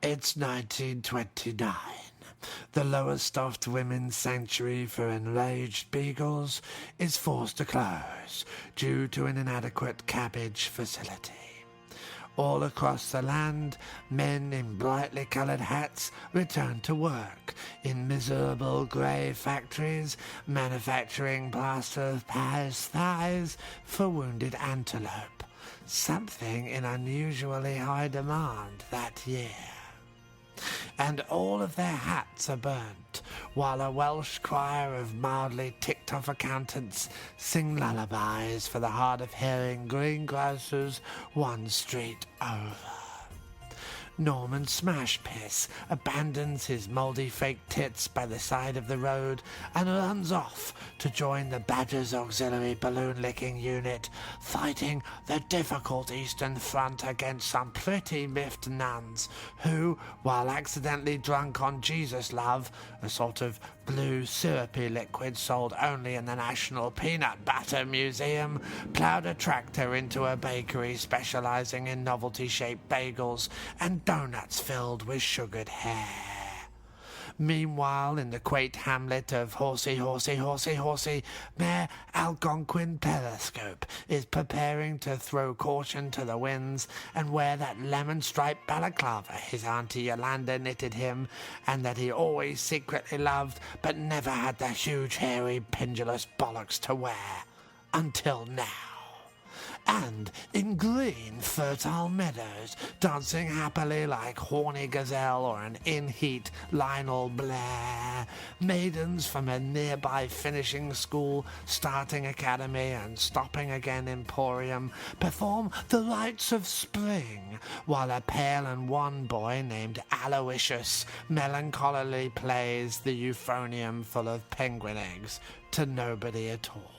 It's 1929. The lower-stuffed women's sanctuary for enraged beagles is forced to close due to an inadequate cabbage facility. All across the land, men in brightly coloured hats return to work in miserable grey factories, manufacturing plaster of Paris thighs for wounded antelope, something in unusually high demand that year. And all of their hats are burnt, while a Welsh choir of mildly ticked-off accountants sing lullabies for the hard-of-hearing greengrocers one street over. Norman Smashpiss abandons his mouldy fake tits by the side of the road and runs off to join the Badger's Auxiliary balloon-licking unit, fighting the difficult Eastern Front against some pretty miffed nuns who, while accidentally drunk on Jesus Love, a sort of blue syrupy liquid sold only in the National Peanut Butter Museum, ploughed a tractor into a bakery specialising in novelty-shaped bagels and donuts filled with sugared hair. Meanwhile, in the quaint hamlet of Horsey, Mayor Algonquin Periscope is preparing to throw caution to the winds and wear that lemon-striped balaclava his Auntie Yolanda knitted him and that he always secretly loved but never had the huge, hairy, pendulous bollocks to wear. Until now. And in green, fertile meadows, dancing happily like horny gazelle or an in-heat Lionel Blair, maidens from a nearby finishing school, starting academy and stopping again emporium, perform the rites of spring, while a pale and wan boy named Aloysius melancholily plays the euphonium full of penguin eggs to nobody at all.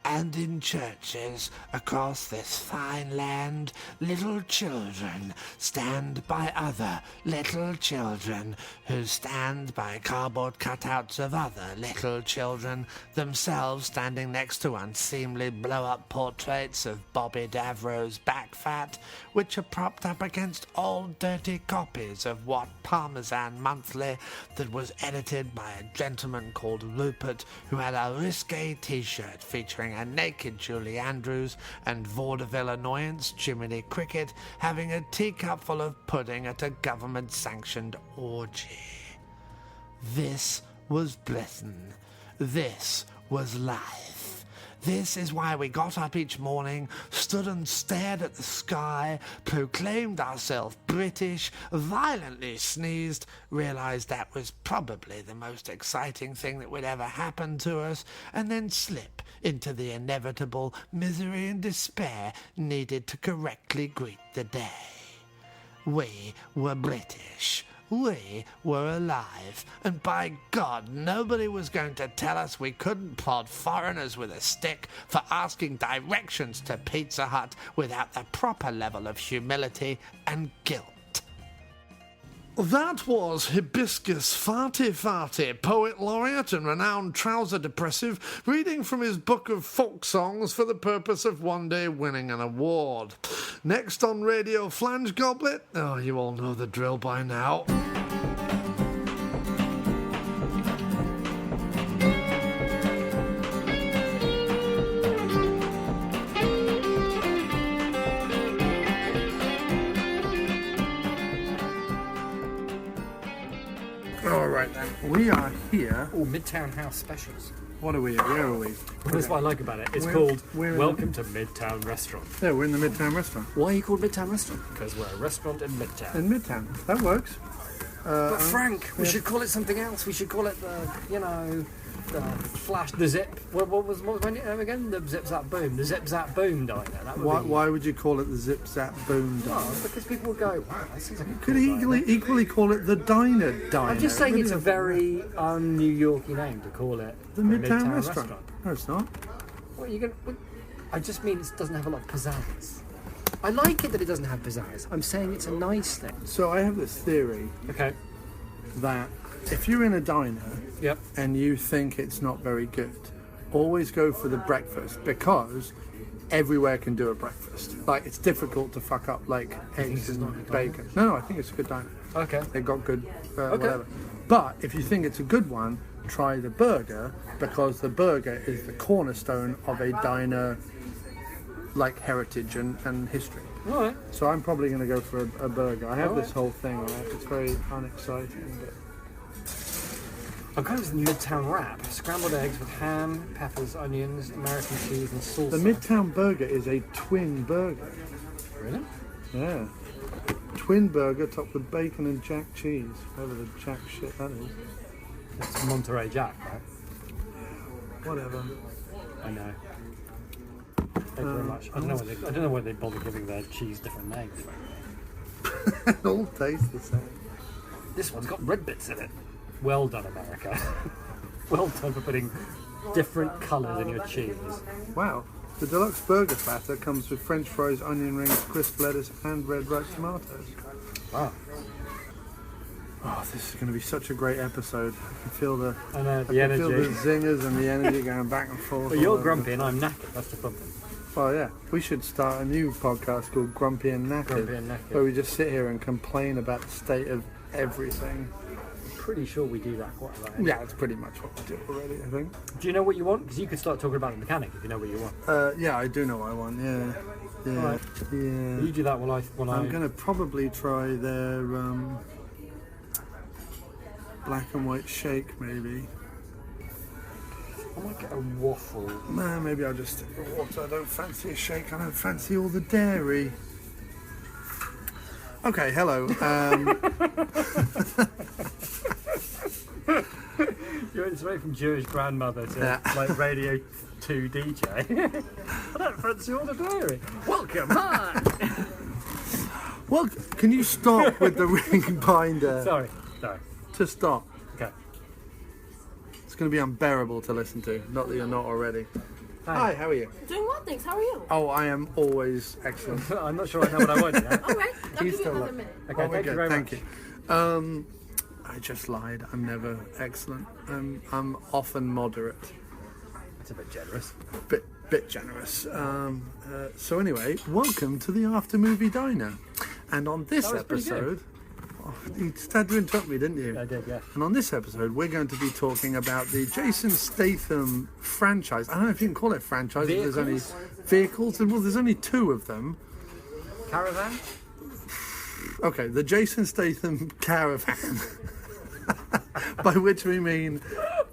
And in churches across this fine land, little children stand by other little children who stand by cardboard cutouts of other little children, themselves standing next to unseemly blow-up portraits of Bobby Davro's back fat, which are propped up against old dirty copies of What Parmesan Monthly that was edited by a gentleman called Rupert who had a risque t-shirt featuring a naked Julie Andrews and vaudeville annoyance Jiminy Cricket having a teacup full of pudding at a government-sanctioned orgy. This was Britain. This was life. This is why we got up each morning, stood and stared at the sky, proclaimed ourselves British, violently sneezed, realised that was probably the most exciting thing that would ever happen to us, and then slip into the inevitable misery and despair needed to correctly greet the day. We were British. We were alive, and by God, nobody was going to tell us we couldn't prod foreigners with a stick for asking directions to Pizza Hut without the proper level of humility and guilt. That was Hibiscus Farty, poet laureate and renowned trouser depressive, reading from his book of folk songs for the purpose of one day winning an award. Next on Radio Flange Goblet, oh, you all know the drill by now. We are here. Oh, Midtown House Specials. What are we? Where are we? Well, that's what I like about it. It's called Welcome to Midtown Restaurant. Yeah, we're in the Midtown Restaurant. Why are you called Midtown Restaurant? Because we're a restaurant in Midtown. In Midtown. That works. But Frank, we should call it something else. We should call it the Flash, the Zip. What was my name again? The Zip Zap Boom. The Zip Zap Boom Diner. That would why would you call it the Zip Zap Boom Diner? Well, because people would go, wow, that seems like a cool diner. Equally call it the Diner Diner. I'm just saying it's a very New Yorky name to call it the Midtown Restaurant. No, it's not. Well, I just mean it doesn't have a lot of pizzazz. I like it that it doesn't have pizzazz. I'm saying it's a nice thing. So I have this theory. Okay. That if you're in a diner and you think it's not very good, always go for the breakfast, because everywhere can do a breakfast. Like, it's difficult to fuck up, like, eggs and bacon. No, I think it's a good diner. Okay. They've got good whatever. But if you think it's a good one, try the burger, because the burger is the cornerstone of a diner, like, heritage and history. All right. So I'm probably going to go for a burger. I have this whole thing, right? It's very unexciting, but... I've got this Midtown wrap. Scrambled eggs with ham, peppers, onions, American cheese and salsa. The Midtown burger is a twin burger. Really? Yeah. Twin burger topped with bacon and jack cheese. Whatever the jack shit that is. It's Monterey Jack, right? Whatever. I know. Thank you very much. I don't know why they bother giving their cheese different names. It all tastes the same. This one's got red bits in it. Well done, America. Well done for putting different colours in your cheese. Wow. The deluxe burger platter comes with French fries, onion rings, crisp lettuce, and red ripe tomatoes. Wow. Oh, this is going to be such a great episode. I can feel the energy. feel the zingers and the energy going back and forth. Well, you're grumpy and I'm knackered. That's the problem. Well, yeah. We should start a new podcast called Grumpy and Knackered. Grumpy and Knackered. Where we just sit here and complain about the state of everything. Pretty sure we do that quite a lot. Yeah, it's pretty much what we do already, I think. Do you know what you want? Because you could start talking about the mechanic if you know what you want. Yeah, I do know what I want, yeah. Yeah. Right. Yeah. You do that while I'm going to probably try their black and white shake, maybe. I might get a waffle. Nah, maybe I'll just stick with water. I don't fancy a shake. I don't fancy all the dairy. Okay, hello. You went straight from Jewish grandmother to like Radio 2 DJ. I don't fancy all the dairy. Welcome, hi! Well, can you stop with the ring binder? Sorry. Just stop. Okay. It's going to be unbearable to listen to. Not that you're not already. Hi, how are you? Doing well, thanks. How are you? Oh, I am always excellent. I'm not sure I know what I want yet. All right. I'll give you still another up. minute. Okay, Oh, we're thank you good. very Thank much. you. I just lied. I'm never excellent. I'm often moderate. It's a bit generous. Bit generous. So anyway, welcome to the After Movie Diner. And on this That was pretty good. episode... Oh, you just had to interrupt me, didn't you? I did, yeah. And on this episode, we're going to be talking about the Jason Statham franchise. I don't know if you can call it franchise. If there's only vehicles. Well, there's only two of them. Caravan? Okay, the Jason Statham caravan. By which we mean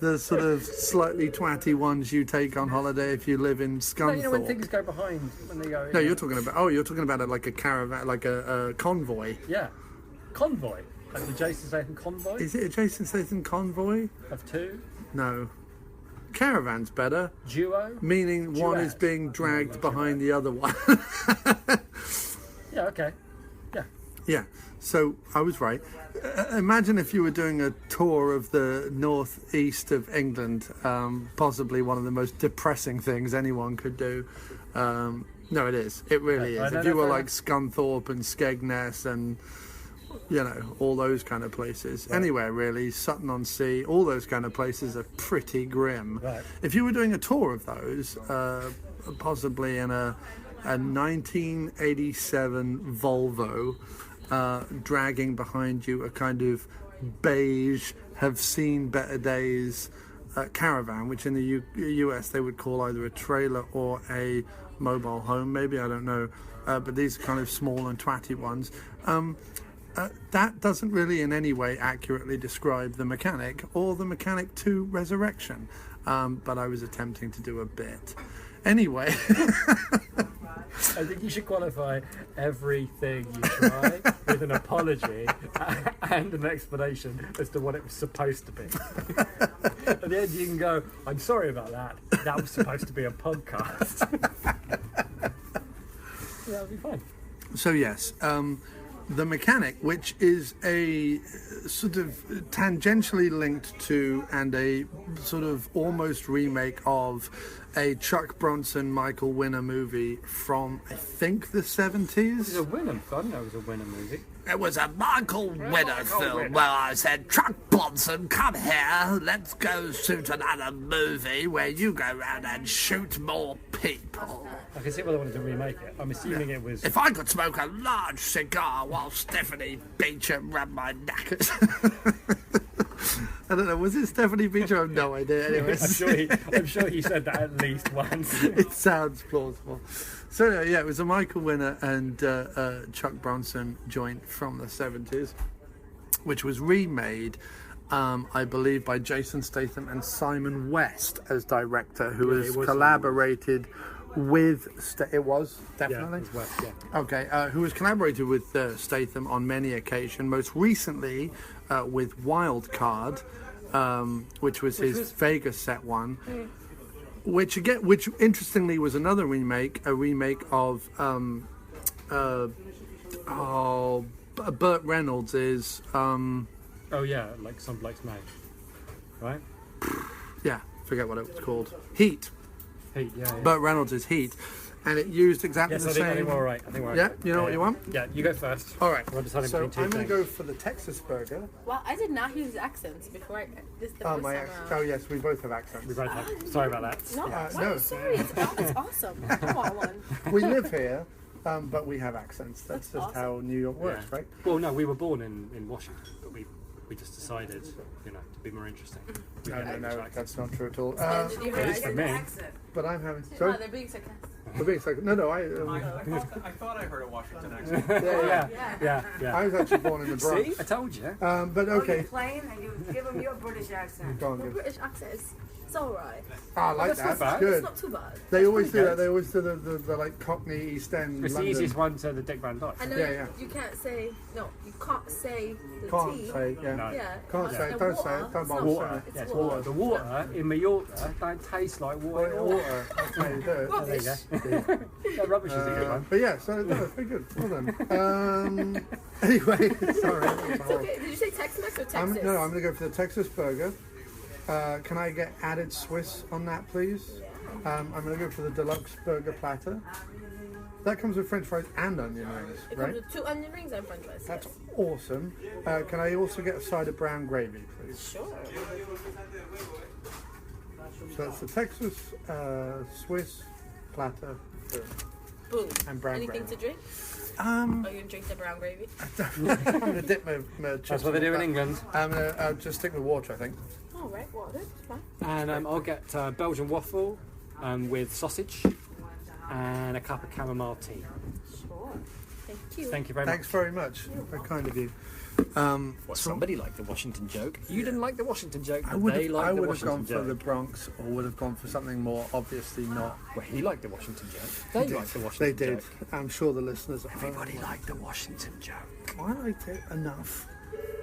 the sort of slightly twatty ones you take on holiday if you live in Scunthorpe. No, you know when things go behind, when they go... No, you're talking about it like a caravan, like a convoy. Yeah. Convoy. Like the Jason Statham convoy? Is it a Jason Statham convoy? Of two? No. Caravan's better. Duo? Meaning one Duet. is being dragged behind the other one. Yeah, okay. Yeah. Yeah, so I was right. Imagine if you were doing a tour of the northeast of England, possibly one of the most depressing things anyone could do. No, it is. It really is. If you were like Scunthorpe and Skegness and, you know, all those kind of places. Right. Anywhere really, Sutton-on-Sea, all those kind of places are pretty grim. Right. If you were doing a tour of those, possibly in a 1987 Volvo, dragging behind you a kind of beige, have seen better days caravan, which in the US they would call either a trailer or a mobile home, maybe, I don't know, but these are kind of small and twatty ones. That doesn't really in any way accurately describe the Mechanic or the Mechanic 2 Resurrection, but I was attempting to do a bit. Anyway... I think you should qualify everything you try with an apology and an explanation as to what it was supposed to be. At the end you can go, I'm sorry about that. That was supposed to be a podcast. Yeah, that'll be fine. So yes, the Mechanic, which is a sort of tangentially linked to and a sort of almost remake of a Chuck Bronson, Michael Winner movie from, I think, the 70s. It was a Winner. I didn't know it was a Winner movie. It was a Michael Winner film where I said, Chuck Bronson, come here, let's go shoot another movie where you go around and shoot more people. I can see why they wanted to remake it. I'm assuming it was. If I could smoke a large cigar while Stephanie Beecher rubbed my knackers. I don't know, was it Stephanie Beecher? I have no idea. Anyways. I'm sure he said that at least once. It sounds plausible. So yeah, it was a Michael Winner and Chuck Bronson joint from the 70s, which was remade, I believe, by Jason Statham and Simon West as director, who has collaborated with. It was definitely. Yeah, West, yeah. Okay, who has collaborated with Statham on many occasions. Most recently with Wild Card, which was his Vegas set one. Which interestingly was another remake, a remake of Burt Reynolds is Oh yeah, like Some Blake's Mag, right? yeah, forget what it was called. Heat. Heat, yeah. Burt Reynolds is Heat, and it used exactly Yes, the I same. think we're all right. I think we're Yeah, right. you know what you want? Yeah, you go first. All right. We're deciding So between I'm two going to things. go for the Texas burger. Well, I did not use accents before. This is the first time around. Oh yes, we both have accents. We both have. Sorry about that. No, Yeah, why no. are you sorry? It's awesome. I want one. We live here, but we have accents. That's just awesome. how New York works, Yeah. right? Well, no, we were born in Washington, but we just decided, to be more interesting. We had English No, accents. that's not true at all. Did you It hear is for me. But I'm having. No, Sorry, they're being sarcastic. we're being like, no, I thought I heard a Washington accent. Yeah. I was actually born in the Bronx. See, I told you. But okay. Plane and you give them your British accent. Go on, The give. British accent is it's alright. I like That's that. not bad. It's good. It's not too bad. They always do pretty that. good. They always do the like Cockney East End. It's the London. easiest one to the Dick Van Dyke. I know Yeah. you can't say no. You can't say the Can't T. say, yeah. No. Yeah. Can't but say it, the don't water, say it, don't it's bother not saying Water. it. It's Yes, water. water. The water in Mallorca don't taste like water. at all. Water. That's how you do it. There you go. That rubbish is a good one. But yeah, so no, very good. Well done. Anyway, sorry. It's okay. Did you say Tex-Mex or Texas? I'm going to go for the Texas burger. Can I get added Swiss on that, please? I'm going to go for the deluxe burger platter. That comes with French fries and onion rings, It right? comes with 2 onion rings and French fries. That's yes. awesome. Can I also get a side of brown gravy, please? Sure. So that's the Texas Swiss platter. Boom. And brown Anything gravy. to drink? Are you gonna drink the brown gravy? I'm going to dip my chips. That's what they do in England. I'm going to just stick with water, I think. Oh right, water. It's fine. And I'll get Belgian waffle with sausage and a cup of chamomile tea. Sure. Thank you. Thank you very Thanks very much. Very kind of you. much. Somebody liked the Washington joke. You didn't like the Washington joke, I but would they have liked the gone Washington for the joke. Bronx, or would have gone for something more obviously not. Well, he liked the Washington joke. They liked the They Washington did. joke. I'm sure the listeners. Everybody liked the Washington joke. I liked it enough.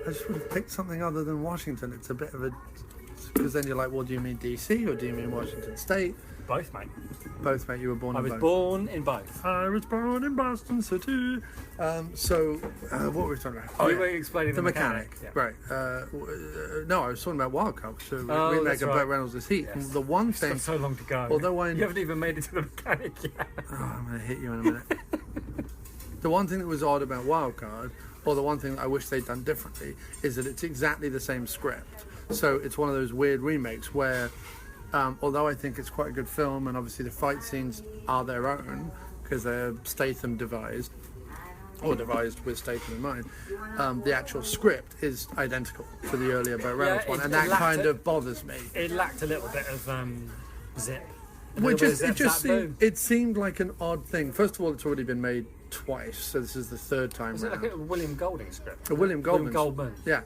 I just would have picked something other than Washington. It's a bit of a. Because then you're like, well, do you mean DC or do you mean Washington State? Both, mate. Both, mate. You were born I in was both. born in both. I was born in Boston City. What were we talking about? You were explaining the the mechanic. Yeah. Right. No, I was talking about Wild Card. So Oh, remake that's of right. Burt Reynolds' Heat. Yes. The one It's thing. got so long to go. Although you haven't even made it to the mechanic yet. Oh, I'm going to hit you in a minute. The one thing that was odd about Wildcard, or the one thing that I wish they'd done differently, is that it's exactly the same script. So it's one of those weird remakes where, although I think it's quite a good film, and obviously the fight scenes are their own, because they're Statham devised, or devised with Statham in mind, the actual script is identical to the earlier Burt Reynolds one, and that kind of bothers me. It lacked a little bit of zip. Well, Boom. it seemed like an odd thing. First of all, it's already been made twice, so this is the third time Was it round. like a William Golding script? A William Goldman. Goldman. Yeah.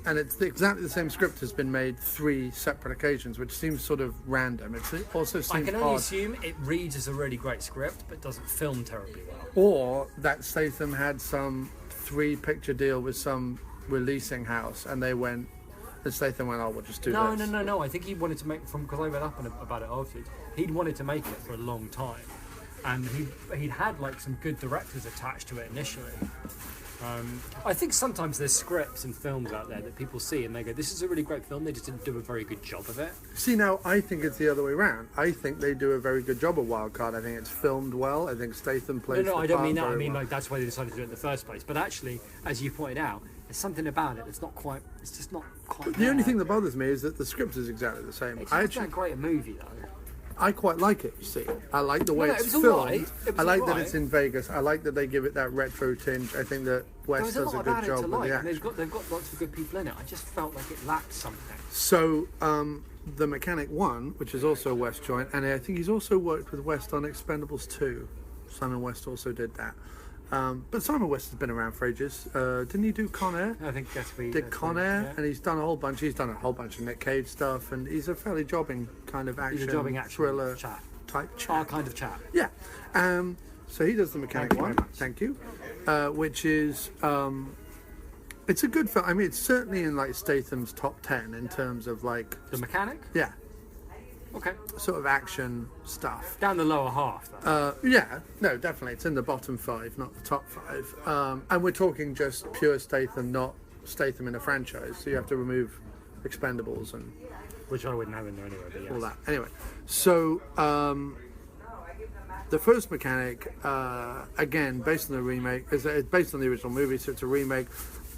And it's exactly the same script has been made 3 separate occasions, which seems sort of random. It also I seems can only odd. assume it reads as a really great script, but doesn't film terribly well. Or that Statham had some 3-picture deal with some releasing house, and they went, and Statham went, oh, we'll just do No, this. no. I think he wanted to make, because I read up about it afterwards, he'd wanted to make it for a long time. And he'd had like some good directors attached to it initially. I think sometimes there's scripts and films out there that people see and they go, this is a really great film, they just didn't do a very good job of it. See, now, I think it's the other way around. I think they do a very good job of Wildcard. I think it's filmed well. I think Statham plays No, the I don't part mean that. I very mean well. like that's why they decided to do it in the first place. But actually, as you pointed out, there's something about it that's not quite, it's just not quite The only there. thing that bothers me is that the script is exactly the same. It's I not actually, that great a movie though. I quite like it, you see. I like the way No, it's it was filmed. alright. It was I like that alright. it's in Vegas. I like that they give it that retro tinge. I think that West There's does a a lot good about it job to with like, the and action. they've got lots of good people in it. I just felt like it lacked something. So, The Mechanic 1, which is also a West joint, and I think he's also worked with West on Expendables 2. Simon West also did that. But Simon West has been around for ages. Didn't he do Con Air? I think that's Did Con Air, and he's done a whole bunch. He's done a whole bunch of Nick Cage stuff, and he's a fairly jobbing kind of action, thriller chat. type Our chap. kind of chat. Yeah. So he does The Mechanic Thank you very 1. much. Thank you. Which is it's a good film. I mean, it's certainly in like Statham's top 10 in terms of like The Mechanic? yeah, Okay. sort of action stuff. Down the lower half, though. Yeah, no, definitely. It's in the bottom 5, not the top 5. And we're talking just pure Statham, not Statham in a franchise. So you have to remove Expendables and Which I wouldn't have in there anyway, but yes. all that. Anyway, so the first Mechanic, again, based on the remake, it's based on the original movie, so it's a remake,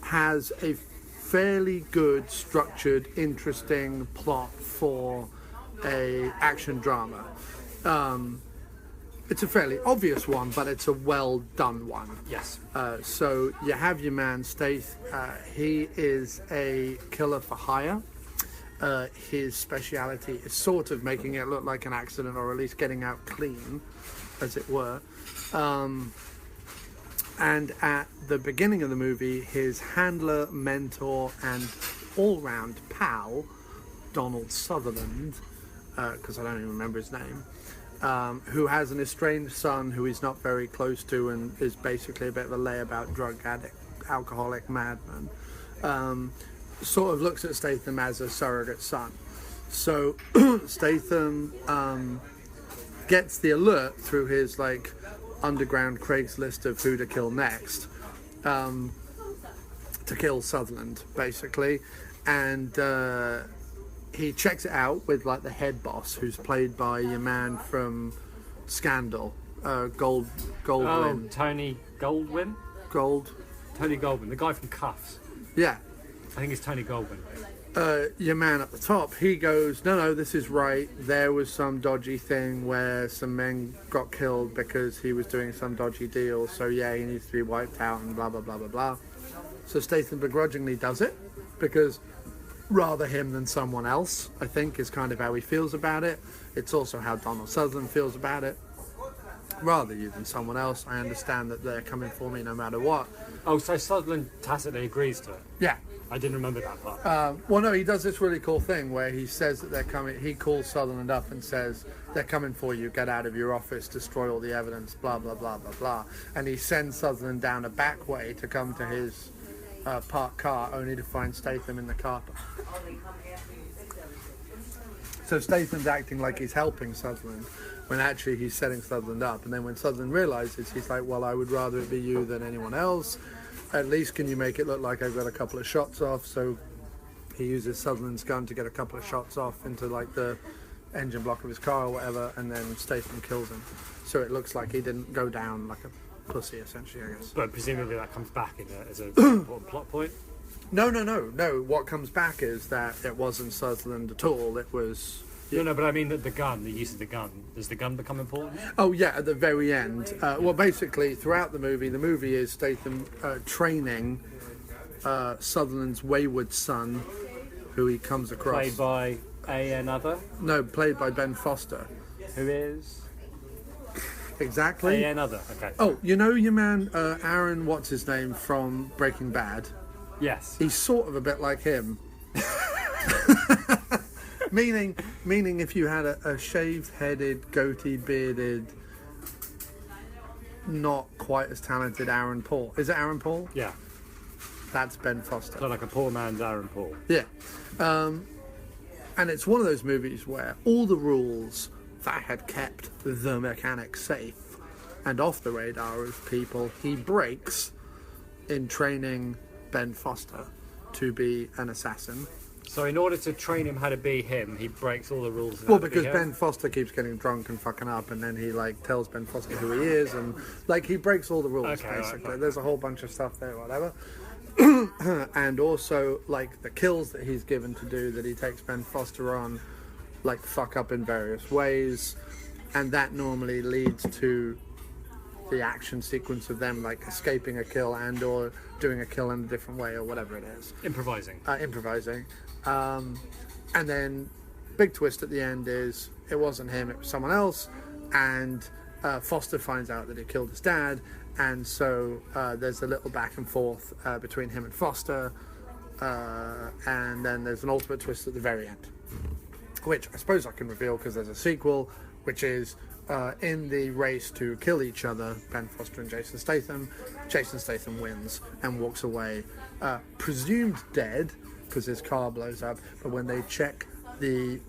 has a fairly good, structured, interesting plot for a action drama. It's a fairly obvious one, but it's a well done one. Yes. So you have your man Stath. He is a killer for hire. His speciality is sort of making it look like an accident, or at least getting out clean, as it were. And at the beginning of the movie, his handler, mentor, and all-round pal, Donald Sutherland, because I don't even remember his name, who has an estranged son who he's not very close to and is basically a bit of a layabout drug addict, alcoholic madman, sort of looks at Statham as a surrogate son. So Statham gets the alert through his like underground Craigslist of who to kill next, to kill Sutherland basically, and he checks it out with like the head boss, who's played by your man from Scandal, Goldwyn. Oh, Tony Goldwyn? Tony Goldwyn, the guy from Cuffs. Yeah. I think it's Tony Goldwyn. Your man at the top, he goes, no, this is right. There was some dodgy thing where some men got killed because he was doing some dodgy deal. So yeah, he needs to be wiped out and blah, blah, blah, blah, blah. So Statham begrudgingly does it because rather him than someone else, I think, is kind of how he feels about it. It's also how Donald Sutherland feels about it. Rather you than someone else. I understand that they're coming for me no matter what. Oh, so Sutherland tacitly agrees to it. Yeah. I didn't remember that part. Well, no, he does this really cool thing where he says that they're coming. He calls Sutherland up and says, they're coming for you, get out of your office, destroy all the evidence, blah, blah, blah, blah, blah. And he sends Sutherland down a back way to come to his parked car, only to find Statham in the car park. So Statham's acting like he's helping Sutherland, when actually he's setting Sutherland up. And then when Sutherland realizes, he's like, well, I would rather it be you than anyone else. At least can you make it look like I've got a couple of shots off? So he uses Sutherland's gun to get a couple of shots off into like the engine block of his car or whatever, and then Statham kills him. So it looks like he didn't go down like a pussy, essentially, I guess. But presumably that comes back as an important plot point. No. What comes back is that it wasn't Sutherland at all. It was... No, but I mean that the use of the gun. Does the gun become important? Oh, yeah, at the very end. Well, basically, throughout the movie is Statham training Sutherland's wayward son, who he comes across. Played by another? No, played by Ben Foster. Who is? Exactly. Another, okay. Oh, you know your man, Aaron, what's his name, from Breaking Bad? Yes. He's sort of a bit like him. Meaning if you had a shaved-headed, goatee-bearded, not quite as talented Aaron Paul. Is it Aaron Paul? Yeah. That's Ben Foster. So like a poor man's Aaron Paul. Yeah. And it's one of those movies where all the rules that had kept the mechanic safe and off the radar of people, he breaks in training Ben Foster to be an assassin. So in order to train him how to be him, he breaks all the rules. Well, because Ben Foster keeps getting drunk and fucking up, and then he like tells Ben Foster who he is, and like he breaks all the rules, Okay, basically. right. There's a whole bunch of stuff there, whatever. And also like the kills that he's given to do, that he takes Ben Foster on, like fuck up in various ways, and that normally leads to the action sequence of them like escaping a kill and or doing a kill in a different way or whatever it is. Improvising. And then big twist at the end is it wasn't him, it was someone else, and Foster finds out that he killed his dad, and so there's a little back and forth between him and Foster, and then there's an ultimate twist at the very end, which I suppose I can reveal because there's a sequel, which is in the race to kill each other, Ben Foster and Jason Statham wins and walks away, presumed dead because his car blows up, but when they check the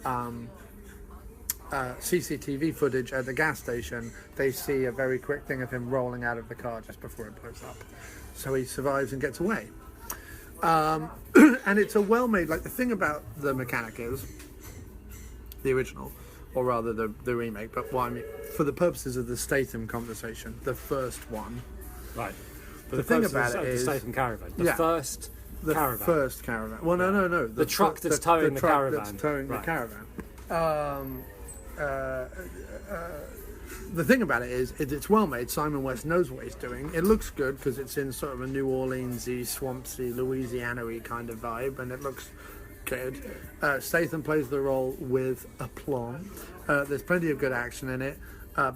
CCTV footage at the gas station, they see a very quick thing of him rolling out of the car just before it blows up. So he survives and gets away. And it's a well-made, like the thing about the mechanic is, the original, or rather the remake, but what I mean, for the purposes of the Statham conversation, the first one. Right. The thing about it is... the Statham caravan. The first caravan. First caravan. Well, no. The truck that's towing the caravan. That's towing right. the caravan. The thing about it is, it's well made. Simon West knows what he's doing. It looks good because it's in sort of a New Orleans-y, swampsy, Louisiana-y kind of vibe, and it looks good. Statham plays the role with aplomb. There's plenty of good action in it.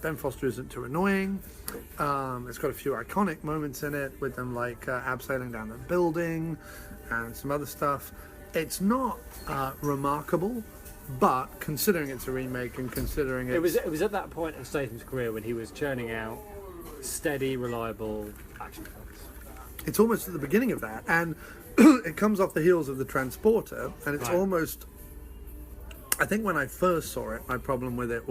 Ben Foster isn't too annoying. It's got a few iconic moments in it with them like abseiling down the building and some other stuff. It's not remarkable, but considering it's a remake and considering it was at that point in Statham's career when he was churning out steady, reliable action films. It's almost at the beginning of that, and it comes off the heels of The Transporter, and it's almost... I think when I first saw it, my problem with it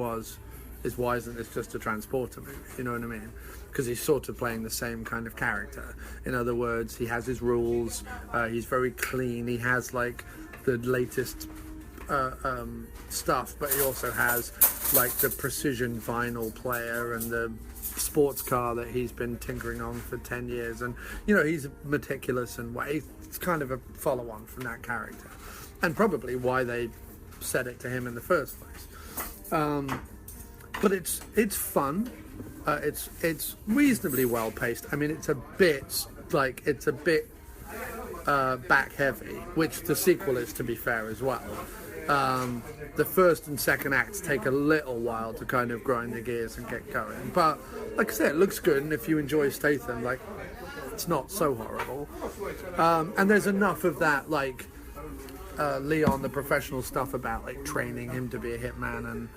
is why isn't this just a Transporter movie? You know what I mean? Because he's sort of playing the same kind of character. In other words, he has his rules, he's very clean, he has like the latest stuff, but he also has like the precision vinyl player and the sports car that he's been tinkering on for 10 years, and you know, he's meticulous and it's kind of a follow-on from that character, and probably why they said it to him in the first place. But it's fun. It's reasonably well paced. I mean, it's a bit back heavy, which the sequel is, to be fair, as well. The first and second acts take a little while to kind of grind the gears and get going. But like I said, it looks good, and if you enjoy Statham, like, it's not so horrible. And there's enough of that, like Leon, the professional stuff about like training him to be a hitman and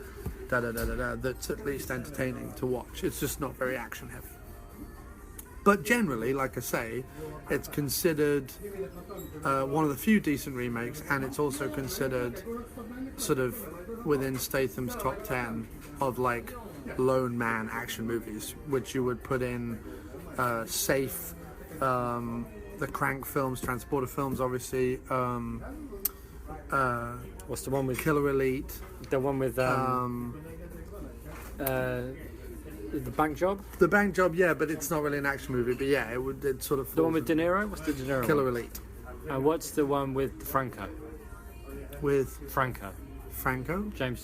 that's at least entertaining to watch. It's just not very action heavy. But generally, like I say, it's considered one of the few decent remakes, and it's also considered sort of within Statham's top 10 of like lone man action movies, which you would put in Safe, the Crank films, Transporter films, obviously. What's the one with Killer Elite? The one with the bank job? The bank job, yeah, but it's not really an action movie. But yeah, it sort of. The one with De Niro? What's the De Niro? Killer one? Elite. And what's the one with Franco? With Franco.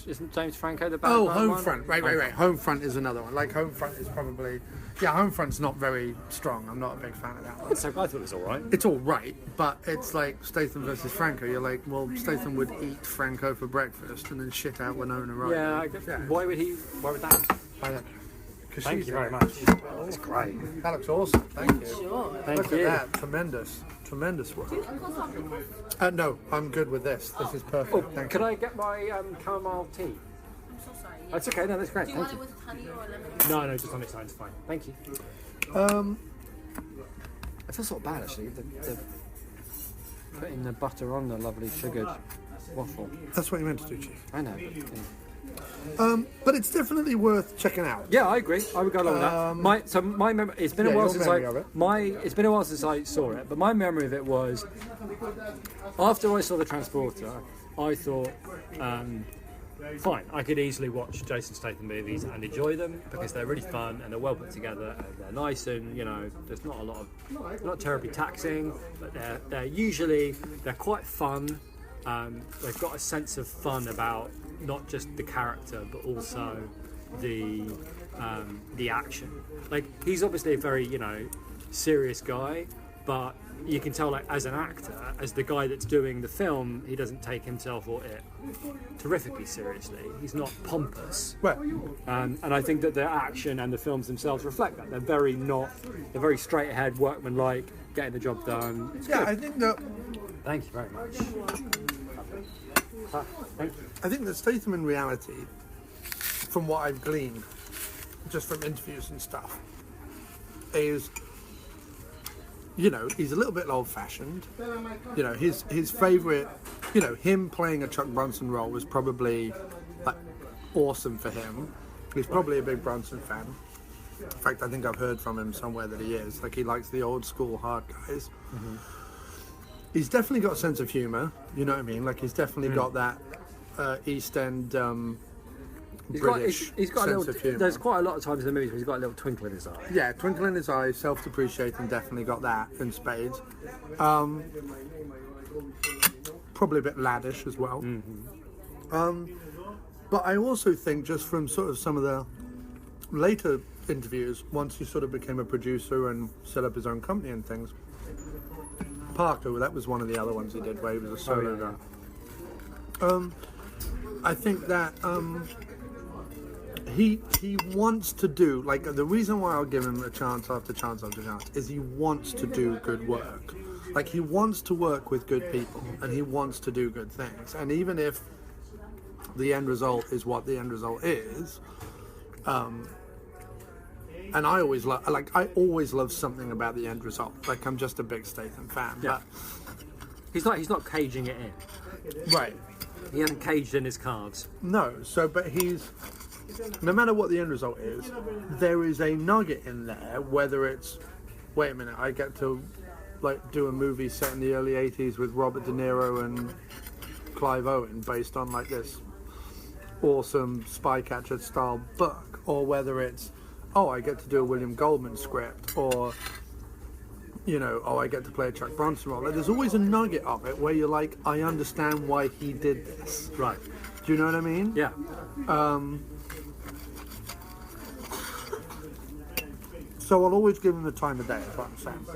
Isn't James Franco the bad Oh, one? Homefront. Right. Homefront is another one. Like, Homefront is probably... Yeah, Homefront's not very strong. I'm not a big fan of that one. So I thought it was alright. It's alright, but it's like Statham versus Franco. You're like, well, Statham would eat Franco for breakfast and then shit out Winona Ryder. Yeah, I guess. Yeah. Why would that? I don't know. Thank you very much. That's great. That looks awesome. Thank you. Sure. Thank you. you. Look at that. Tremendous work. No, I'm good with this. This is perfect. Thank Could you. I get my chamomile tea? I'm so sorry. Yeah. That's okay. No, that's great. Do you Thank want you. it with honey or lemon? No, just on its own. It's fine. Thank you. I feel sort of bad actually. The putting the butter on the lovely sugared waffle. That's what you meant to do, Chief. I know. But, But it's definitely worth checking out. yeah, I agree. I would go along with that. My memory. It's been a while your since memory of it. It's been a while since I saw it. But my memory of it was after I saw The Transporter, I thought, fine, I could easily watch Jason Statham movies and enjoy them because they're really fun and they're well put together and they're nice, and you know, there's not a lot of, not terribly taxing, but they're usually quite fun. They've got a sense of fun about not just the character, but also the action. Like, he's obviously a very, you know, serious guy, but you can tell, like, as an actor, as the guy that's doing the film, he doesn't take himself or it terrifically seriously. He's not pompous. Right. And I think that the action and the films themselves reflect that. They're very straight ahead, workmanlike, getting the job done. It's Yeah, good. I think that. Thank you very much. Thank you. I think that Statham in reality, from what I've gleaned, just from interviews and stuff, is, you know, he's a little bit old-fashioned. You know, his favourite, you know, him playing a Chuck Bronson role was probably like awesome for him. He's probably a big Bronson fan. In fact, I think I've heard from him somewhere that he is. Like, he likes the old school hard guys. Mm-hmm. He's definitely got a sense of humour. You know what I mean? Like, he's definitely got that East End British he's got sense a of little. humour. There's quite a lot of times in the movies where he's got a little twinkle in his eye. Yeah, twinkle in his eye, self-depreciating, definitely got that in spades. Probably a bit laddish as well. Mm-hmm. But I also think, just from sort of some of the later interviews, once he sort of became a producer and set up his own company and things, Parker, that was one of the other ones he did where he was a solo guy. I think that he wants to do, like, the reason why I'll give him a chance after chance after chance is he wants to do good work. Like, he wants to work with good people and he wants to do good things. And even if the end result is what the end result is, and I always love something about the end result. Like, I'm just a big Statham fan. Yeah. But he's not caging it in. right. He hasn't caged in his cards. No, but he's, no matter what the end result is, there is a nugget in there, whether it's, wait a minute, I get to, like, do a movie set in the early 80s with Robert De Niro and Clive Owen based on, like, this awesome Spy Catcher style book, or whether it's, oh, I get to do a William Goldman script, or, you know, oh, I get to play a Chuck Bronson role. Like, there's always a nugget of it where you're like, I understand why he did this. Right. Do you know what I mean? Yeah. So I'll always give him the time of day, is what I'm saying.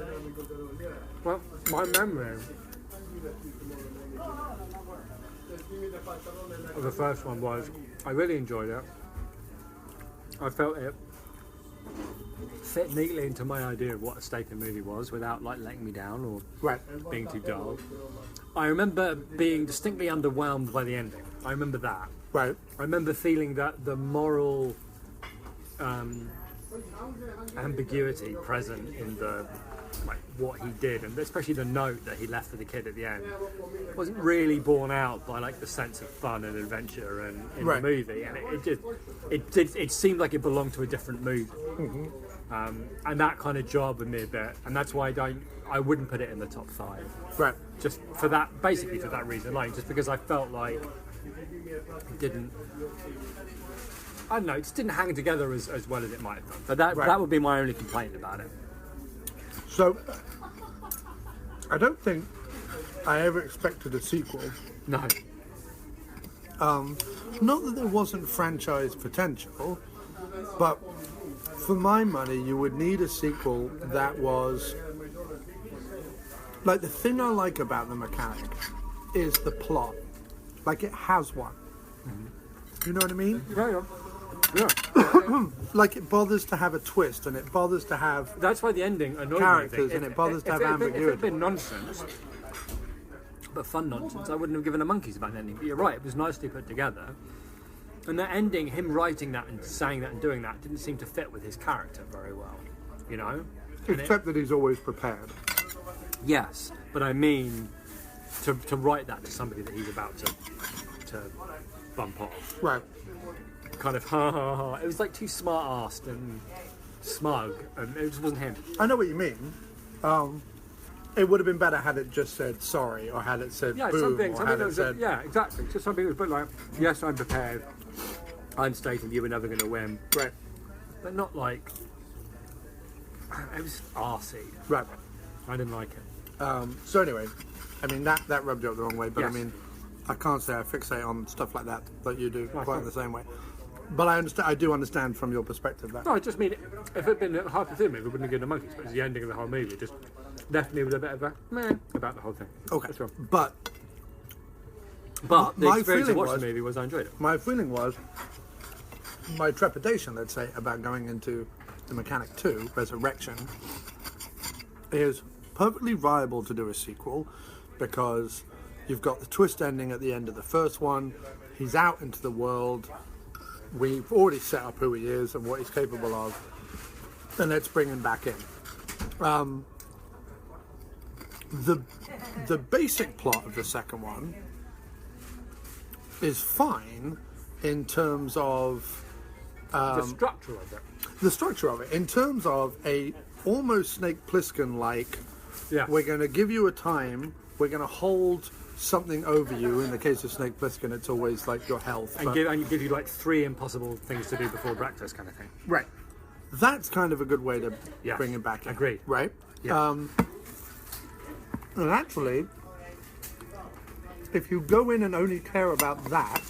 Well, my memory of the first one was, I really enjoyed it. I felt it fit neatly into my idea of what a Statham movie was without, like, letting me down or Right. being too dull. I remember being distinctly underwhelmed by the ending. I remember that. Right. I remember feeling that the moral ambiguity present in the, like, what he did, and especially the note that he left for the kid at the end, wasn't really borne out by, like, the sense of fun and adventure and in Right. the movie, and it seemed like it belonged to a different movie. Mm-hmm. And that kind of jarred with me a bit, and that's why I wouldn't put it in the top 5. Right. Just for that, basically for that reason alone, just because I felt like it didn't, I don't know, it just didn't hang together as well as it might have done. But that would be my only complaint about it. So, I don't think I ever expected a sequel. No. Not that there wasn't franchise potential, but for my money, you would need a sequel that was, like, the thing I like about The Mechanic is the plot. Like, it has one. You know what I mean? Yeah. Like, it bothers to have a twist, and it bothers to have That's why the ending annoyed characters, me. I think. and it bothers to have If it ambiguity. had been nonsense, but fun nonsense, I wouldn't have given a monkeys about the ending. But you're right, it was nicely put together. And the ending, him writing that and saying that and doing that, didn't seem to fit with his character very well, you know? And Except that he's always prepared. yes, but I mean, to write that to somebody that he's about to bump off, Right. kind of ha ha ha. It was like too smart-assed and smug, and it just wasn't him. I know what you mean. It would have been better had it just said sorry, or had it said Yeah, boom, something or had that it was said... yeah, exactly. Just something that was a bit like, yes, I'm prepared. I'm Statham. You were never going to win, Right. but not like it was arsey. Right. I didn't like it. So anyway, I mean, that rubbed you up the wrong way, but Yes. I mean, I can't say I fixate on stuff like that you do quite in the same way. But I do understand from your perspective that. No, I just mean, if it had been a hyper-theme movie, we wouldn't have given the monkeys, but it's the ending of the whole movie. It just left me with a bit of a meh about the whole thing. Okay, That's all. but the my experience of feeling watching was- the movie was I enjoyed it. my feeling was, my trepidation, let's say, about going into The Mechanic 2, Resurrection, is perfectly viable to do a sequel because you've got the twist ending at the end of the first one, he's out into the world, we've already set up who he is and what he's capable of, and let's bring him back in. The basic plot of the second one is fine in terms of The structure of it. the structure of it, in terms of a almost Snake Plissken like, Yeah. we're going to give you a time, we're going to hold something over you. In the case of Snake Plissken, it's always like your health. And give you like 3 impossible things to do before breakfast kind of thing. Right. That's kind of a good way to Yes. bring him back in. Agreed. Right? Yeah. And actually, if you go in and only care about that,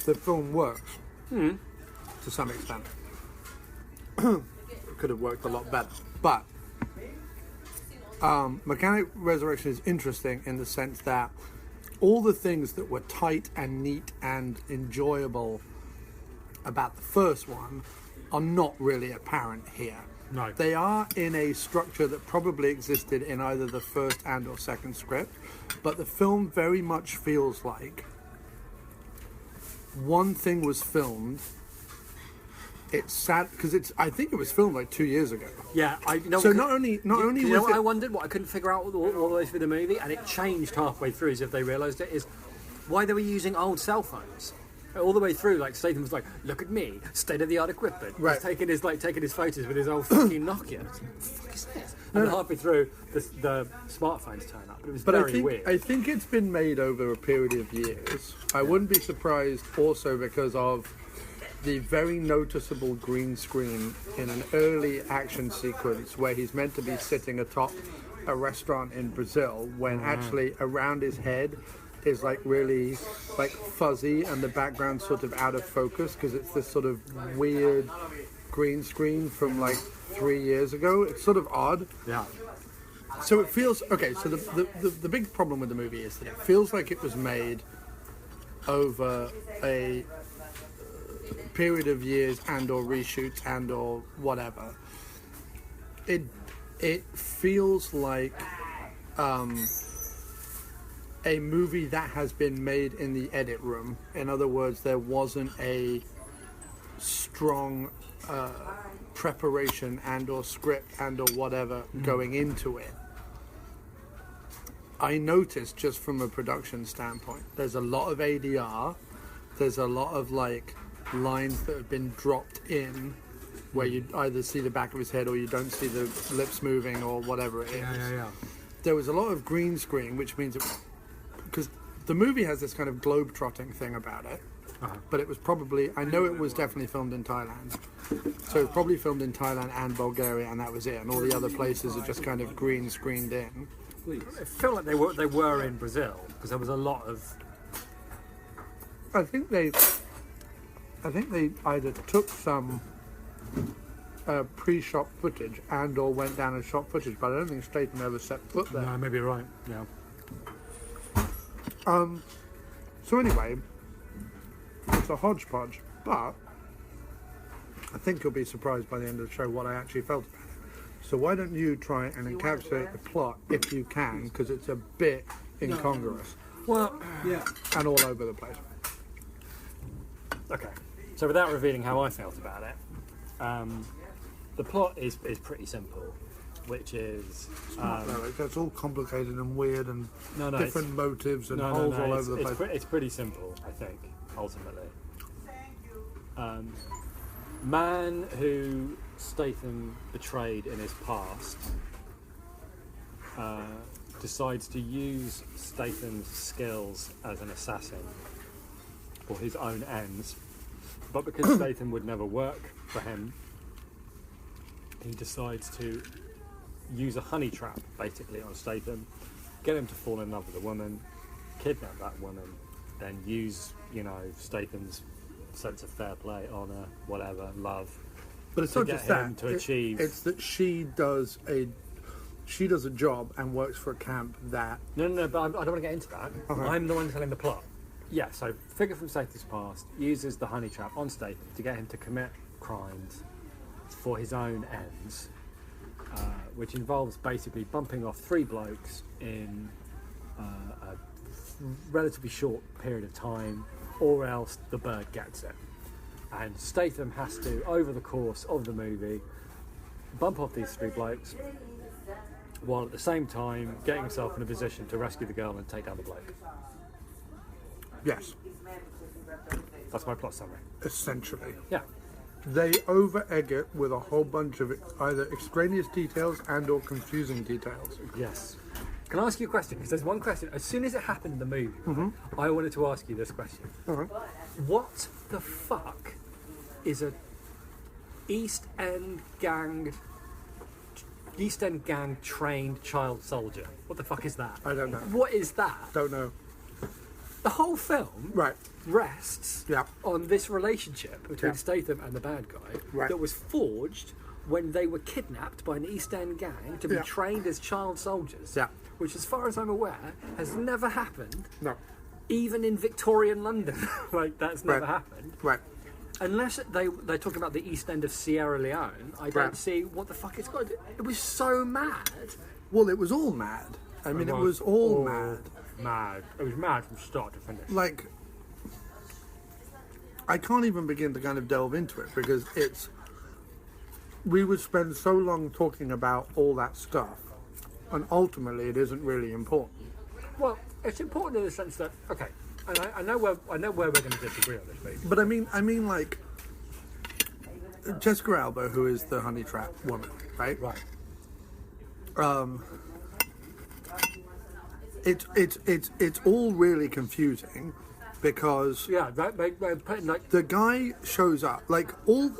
the film works. To some extent. It could have worked a lot better. But Mechanic Resurrection is interesting in the sense that all the things that were tight and neat and enjoyable about the first one are not really apparent here. No. They are in a structure that probably existed in either the first and or second script, but the film very much feels like one thing was filmed. It's sad because I think it was filmed like 2 years ago. Yeah, So not only you know was what it, I wondered, what I couldn't figure out all the way through the movie, and it changed halfway through as if they realised it, is why they were using old cell phones. All the way through, like Statham was like, "Look at me, state-of-the-art equipment." Right. He's taking his photos with his old fucking Nokia. What the fuck is this? And then halfway through, the smartphones turn up. It was but very weird. I think it's been made over a period of years. I wouldn't be surprised also because of the very noticeable green screen in an early action sequence where he's meant to be sitting atop a restaurant in Brazil when actually around his head is like really like fuzzy and the background's sort of out of focus because it's this sort of weird green screen from like 3 years ago. It's sort of odd. Yeah. So it feels okay. So the big problem with the movie is that it feels like it was made over a period of years and or reshoots and or whatever. It feels like a movie that has been made in the edit room. In other words, there wasn't a strong preparation and or script and or whatever going into it. I noticed just from a production standpoint, there's a lot of ADR, there's a lot of like lines that have been dropped in where you either see the back of his head or you don't see the lips moving or whatever it is. Yeah. There was a lot of green screen, which means because the movie has this kind of globe-trotting thing about it, but it was probably, I know it was definitely filmed in Thailand, so it was probably filmed in Thailand and Bulgaria, and that was it, and all the other places are just kind of green screened in. It felt like they were in Brazil because there was a lot of. I think they either took some pre-shot footage and or went down and shot footage, but I don't think Statham ever set foot there. No, maybe you're right. Yeah. So anyway, it's a hodgepodge, but I think you'll be surprised by the end of the show what I actually felt about it. So why don't you try and encapsulate the plot if you can, because it's a bit incongruous Well, and all over the place. okay. So without revealing how I felt about it, the plot is pretty simple, which is It's all complicated and weird and No, different motives and holes all over the place. It's pretty simple, I think, ultimately. Man who Statham betrayed in his past decides to use Statham's skills as an assassin for his own ends, but because Statham would never work for him, he decides to use a honey trap basically on Statham, get him to fall in love with a woman, kidnap that woman, then use, Statham's sense of fair play, honour, whatever, love. But it's to not get just him that. to achieve. It's that she does a job and works for a camp that. No, but I don't want to get into that. Okay. I'm the one telling the plot. Yeah, so figure from Statham's past uses the honey trap on Statham to get him to commit crimes for his own ends, which involves basically bumping off 3 blokes in a relatively short period of time, or else the bird gets it. And Statham has to, over the course of the movie, bump off these 3 blokes, while at the same time getting himself in a position to rescue the girl and take down the bloke. Yes, That's my plot summary. essentially. Yeah. They over-egg it with a whole bunch of either extraneous details and or confusing details. Yes. Can I ask you a question? Because there's one question. As soon as it happened in the movie, I wanted to ask you this question. What the fuck is a East End gang trained child soldier? What the fuck is that? I don't know. What is that? Don't know. The whole film Right. rests Yeah. on this relationship between Yeah. Statham and the bad guy Right. that was forged when they were kidnapped by an East End gang to be Yeah. trained as child soldiers. Yeah. Which, as far as I'm aware, has never happened, No. even in Victorian London. Like, that's never Right. happened. Right. Unless they're talking about the East End of Sierra Leone, I don't Right. see what the fuck it's got to do. It was so mad. Well, it was all mad. I mean, it was all mad. Mad. It was mad from start to finish. Like, I can't even begin to kind of delve into it because we would spend so long talking about all that stuff, and ultimately it isn't really important. Well, it's important in the sense that, okay, and I know where we're going to disagree on this, basically. But I mean, like Jessica Alba, who is the honey trap woman, right? Right. It's all really confusing because Yeah, they're putting like the guy shows up, like all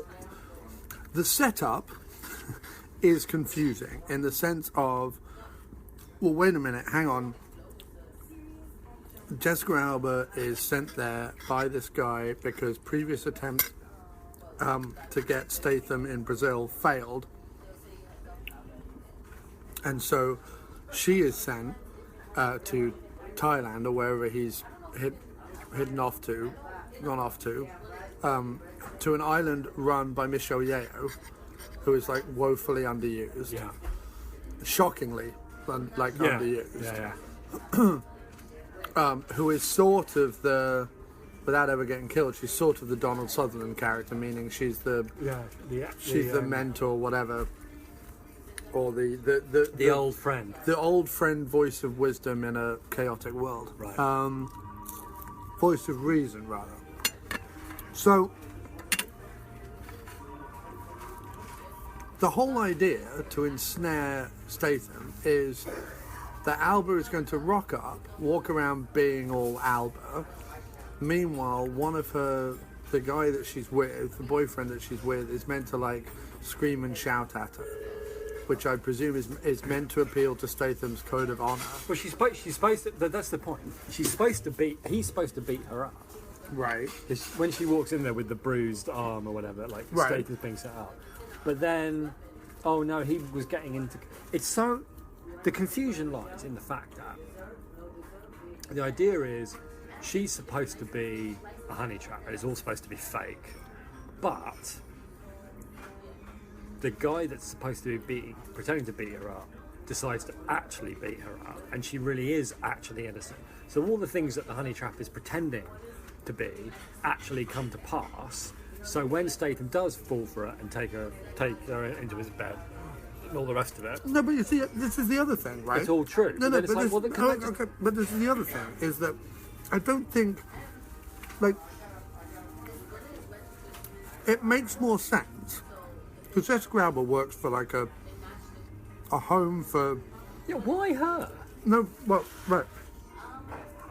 the setup is confusing in the sense of, well, wait a minute, hang on. Jessica Alba is sent there by this guy because previous attempts to get Statham in Brazil failed, and so she is sent to Thailand or wherever he's gone off to an island run by Michelle Yeoh, who is like woefully underused, yeah, shockingly underused. Yeah. Who is sort of the, without ever getting killed, she's sort of the Donald Sutherland character, meaning she's the mentor, whatever, or the old friend. the old friend, voice of wisdom in a chaotic world. Right. Voice of reason, rather. So, the whole idea to ensnare Statham is that Alba is going to rock up, walk around being all Alba. Meanwhile, the guy that she's with, the boyfriend that she's with, is meant to like scream and shout at her, which I presume is meant to appeal to Statham's code of honor. Well, she's supposed to. That's the point. He's supposed to beat her up. Right. When she walks in there with the bruised arm or whatever, like Right. Statham thinks it up. But then, oh no, he was getting into. It's so. The confusion lies in the fact that the idea is she's supposed to be a honey trap and it's all supposed to be fake. But the guy that's supposed to be pretending to beat her up decides to actually beat her up, and she really is actually innocent. So all the things that the honey trap is pretending to be actually come to pass. So when Statham does fall for it and take her into his bed and all the rest of it, No, but you see, this is the other thing, right? it's all true. No, But then it's like, well, then can I just- okay, but this is the other thing, is that I don't think, like, it makes more sense, because Jessica Alba works for, like, a home for, Yeah, why her? no, well, right,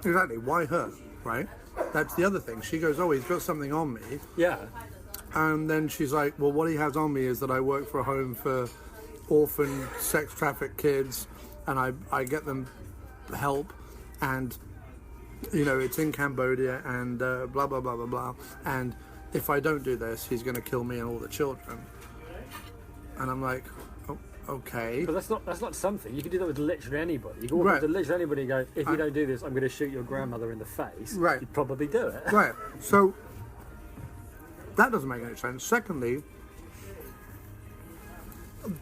exactly, why her, right? That's the other thing. She goes, oh, he's got something on me, Yeah. and then she's like, well, what he has on me is that I work for a home for orphan, sex trafficked kids, and I get them help, and you know, it's in Cambodia and blah, blah, blah, blah, blah. And if I don't do this, he's going to kill me and all the children. And I'm like, oh, okay. But that's not something. You can do that with literally anybody. You can walk Right. up to literally anybody and go, if you don't do this, I'm going to shoot your grandmother in the face. Right. You'd probably do it. Right. So that doesn't make any sense. Secondly,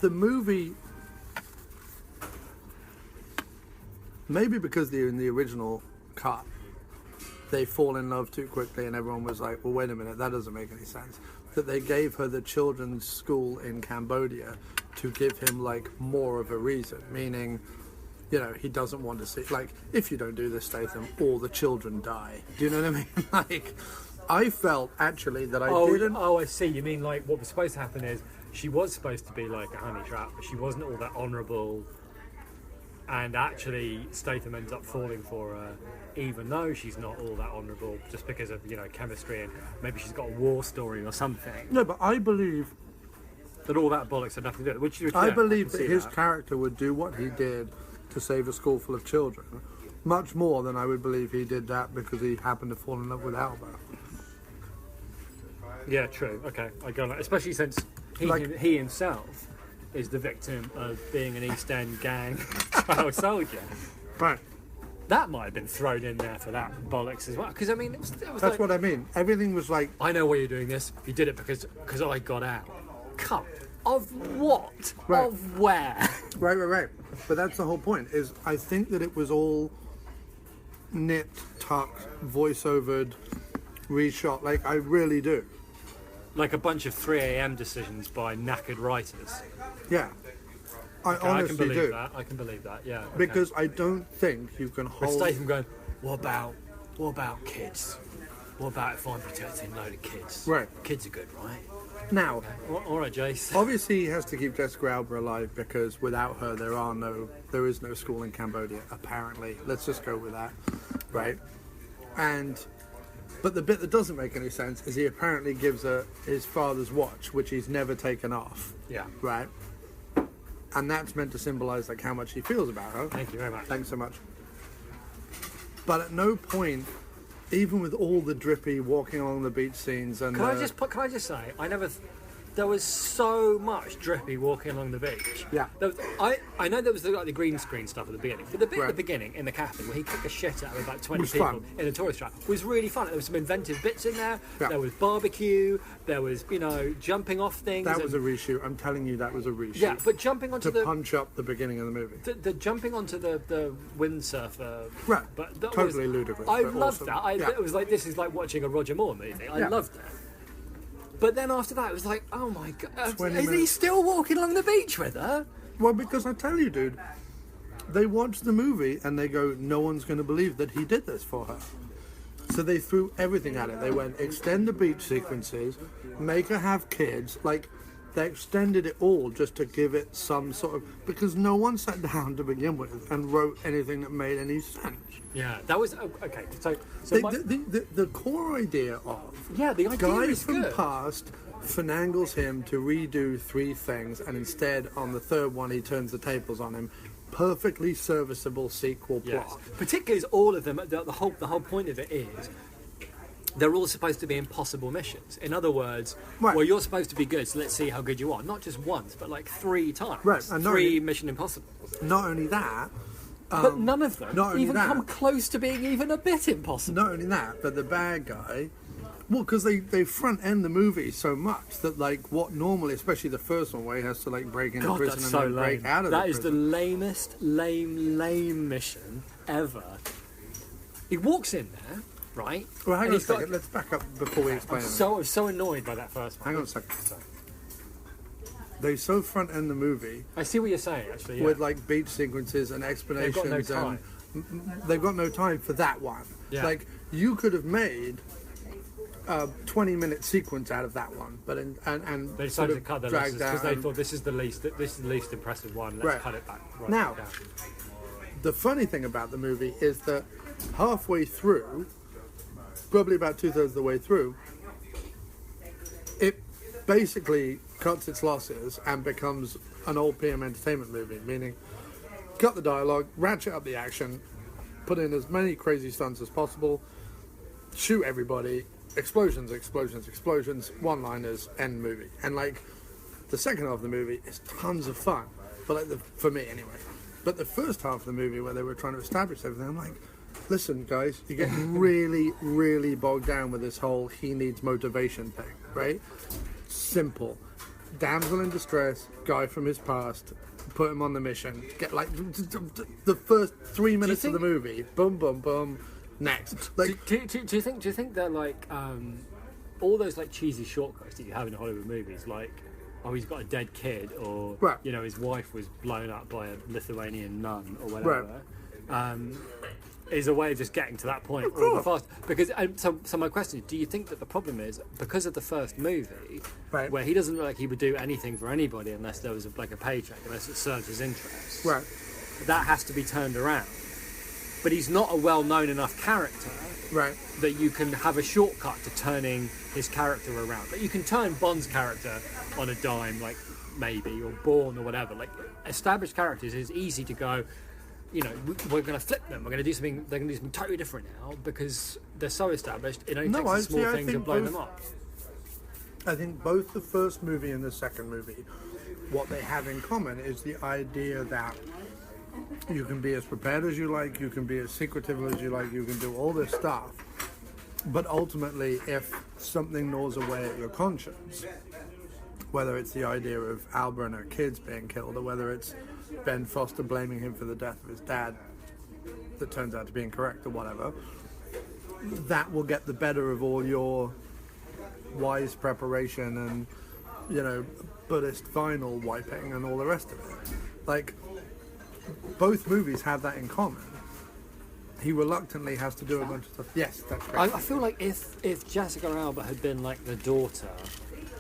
the movie, maybe because in the original cut, they fall in love too quickly and everyone was like, well, wait a minute, that doesn't make any sense. That they gave her the children's school in Cambodia to give him like more of a reason, meaning, you know, he doesn't want to see, like, if you don't do this, Statham, all the children die. Do you know what I mean? Like, I felt actually that I didn't. Oh, I see. You mean like what was supposed to happen is she was supposed to be like a honey trap, but she wasn't all that honourable. And actually, Statham ends up falling for her, even though she's not all that honourable, just because of, you know, chemistry and maybe she's got a war story or something. No, but I believe That all that bollocks had nothing to do with it. I believe that his character would do what he did to save a school full of children, much more than I would believe he did that because he happened to fall in love with Alba. Yeah, true. Okay, I got it. Especially since he himself is the victim of being an East End gang child soldier. Right. That might have been thrown in there for that bollocks as well. Because I mean, it was That's like, what I mean. Everything was like, I know why you're doing this. You did it because I got out. Come. Of what? Right. Of where? right. But that's the whole point, is I think that it was all nipped, tucked, voice-overed, reshot. Like, I really do. Like a bunch of 3 a.m. decisions by knackered writers. Yeah. I Okay, honestly I can believe do. that. I can believe that. Yeah. Okay. Because I don't think you can With hold... Statham going, what about kids? What about if I'm protecting a load of kids? Right. Kids are good, right? Now, All right, Jace. obviously he has to keep Jessica Alba alive because without her there is no school in Cambodia, apparently. Let's just go with that. Right? But the bit that doesn't make any sense is he apparently gives her his father's watch, which he's never taken off. Yeah. Right? And that's meant to symbolise like how much he feels about her. Thank you very much. Thanks so much. But at no point, even with all the drippy walking along the beach scenes and Can I just say, there was so much drippy walking along the beach. Yeah. I know there was the green screen stuff at the beginning, but the bit at Right. the beginning in the cabin where he kicked the shit out of about 20 Was people fun. in a tourist trap was really fun. There was some inventive bits in there. Yeah. There was barbecue. There was, you know, jumping off things. that was a reshoot. I'm telling you, that was a reshoot. yeah, but jumping onto to the punch up the beginning of the movie. the jumping onto the windsurfer. Right. But that Totally was, ludicrous, I but loved awesome. that. Yeah. It was like, this is like watching a Roger Moore movie. I Yeah. loved it. But then after that, it was like, oh my god, 20 is he minutes. still walking along the beach with her? Well, because I tell you, dude, they watched the movie and they go, no one's going to believe that he did this for her. So they threw everything at it. They went, extend the beach sequences, make her have kids. Like, they extended it all just to give it some sort of... Because no one sat down to begin with and wrote anything that made any sense. Yeah, that was okay. So The core idea of... yeah, the idea Guy is from good. past finangles him to redo 3 things, and instead, on the third one, he turns the tables on him. Perfectly serviceable sequel Yes, plot. particularly as all of them. The whole point of it is they're all supposed to be impossible missions. In other words, Right. well, you're supposed to be good, so let's see how good you are. Not just once, but like 3 times. Right, and not 3 only- Mission Impossible. Not only that, But none of them not only even that- come close to being even a bit impossible. not only that, but the bad guy. Well, because they front end the movie so much that like what normally, especially the first one where he has to like break into God, prison that's and so then break lame. out of That the is the prison. lamest, lame mission ever. He walks in there, right? Well, hang and on a he's got- second. Let's back up before we explain it. I was so annoyed by that first one. Hang on a second. They so front end the movie I see what you're saying, actually. Yeah. with like beach sequences and explanations. They've got no time. And they've got no time for that one. Yeah. Like you could have made a 20-minute sequence out of that one, but and They sort decided to of cut their dragged losses because they down. thought this is the least impressive one. Let's Right. cut it back. Right Now- down. The funny thing about the movie is that halfway through, probably about 2/3 of the way through, it basically cuts its losses and becomes an old PM Entertainment movie, meaning cut the dialogue, ratchet up the action, put in as many crazy stunts as possible, shoot everybody, explosions, one-liners, end movie. And like the second half of the movie is tons of fun, but like for me anyway. But the first half of the movie where they were trying to establish everything, I'm like, listen guys, you're getting really, really bogged down with this whole he needs motivation thing, right? Simple. Damsel in distress, guy from his past, put him on the mission, get like the first 3 minutes of the movie, boom, boom, boom, next. Like, do you think that like all those like cheesy shortcuts that you have in Hollywood movies, like oh he's got a dead kid, or right. you know his wife was blown up by a Lithuanian nun or whatever, right. Is a way of just getting to that point really fast. Because so my question is, do you think that the problem is because of the first movie, right. where he doesn't look like he would do anything for anybody unless there was like a paycheck, unless it served his interests, right. that has to be turned around. But he's not a well-known enough character, right, that you can have a shortcut to turning his character around. But you can turn Bond's character on a dime, like maybe, or Bourne or whatever. Like established characters is easy to go, you know, we're going to flip them. We're going to do something. They're going to do something totally different now because they're so established. It only takes a small thing to blow them up. I think both the first movie and the second movie, what they have in common is the idea that you can be as prepared as you like, you can be as secretive as you like, you can do all this stuff. But ultimately, if something gnaws away at your conscience, whether it's the idea of Alba and her kids being killed, or whether it's Ben Foster blaming him for the death of his dad that turns out to be incorrect or whatever, that will get the better of all your wise preparation and, you know, Buddhist vinyl wiping and all the rest of it. Like, both movies have that in common. He reluctantly has to do a bunch of stuff. Yes, that's great. I feel like if Jessica Alba had been like the daughter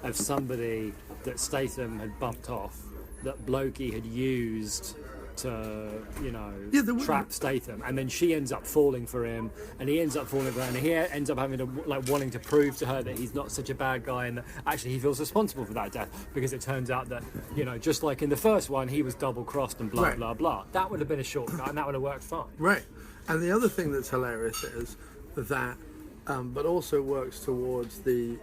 of somebody that Statham had bumped off, that Blokey had used to, you know, trap Statham, and then she ends up falling for him, and he ends up falling for her, and he ends up having to, like, wanting to prove to her that he's not such a bad guy, and that actually he feels responsible for that death, because it turns out that, you know, just like in the first one, he was double-crossed and blah, right. blah, blah. That would have been a shortcut, and that would have worked fine. Right. And the other thing that's hilarious is that, but also works towards the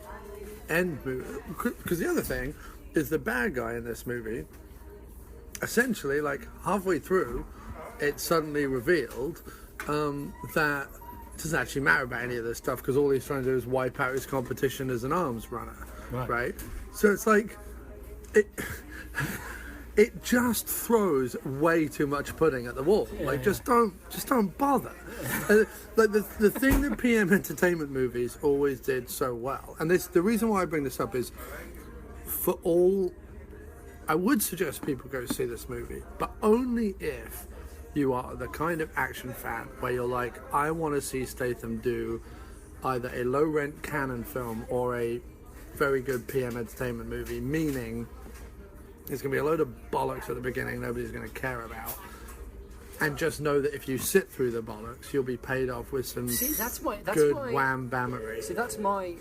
end movie, because the other thing is the bad guy in this movie, essentially, like, halfway through, it's suddenly revealed that it doesn't actually matter about any of this stuff, because all he's trying to do is wipe out his competition as an arms runner, right? So it's like, it just throws way too much pudding at the wall. Like, just don't bother. Like the thing that PM Entertainment movies always did so well, and the reason why I bring this up is, for all, I would suggest people go see this movie, but only if you are the kind of action fan where you're like, I want to see Statham do either a low-rent Canon film or a very good PM Entertainment movie, meaning there's going to be a load of bollocks at the beginning nobody's going to care about. And just know that if you sit through the bollocks, you'll be paid off with some good wham-bammery. See, that's my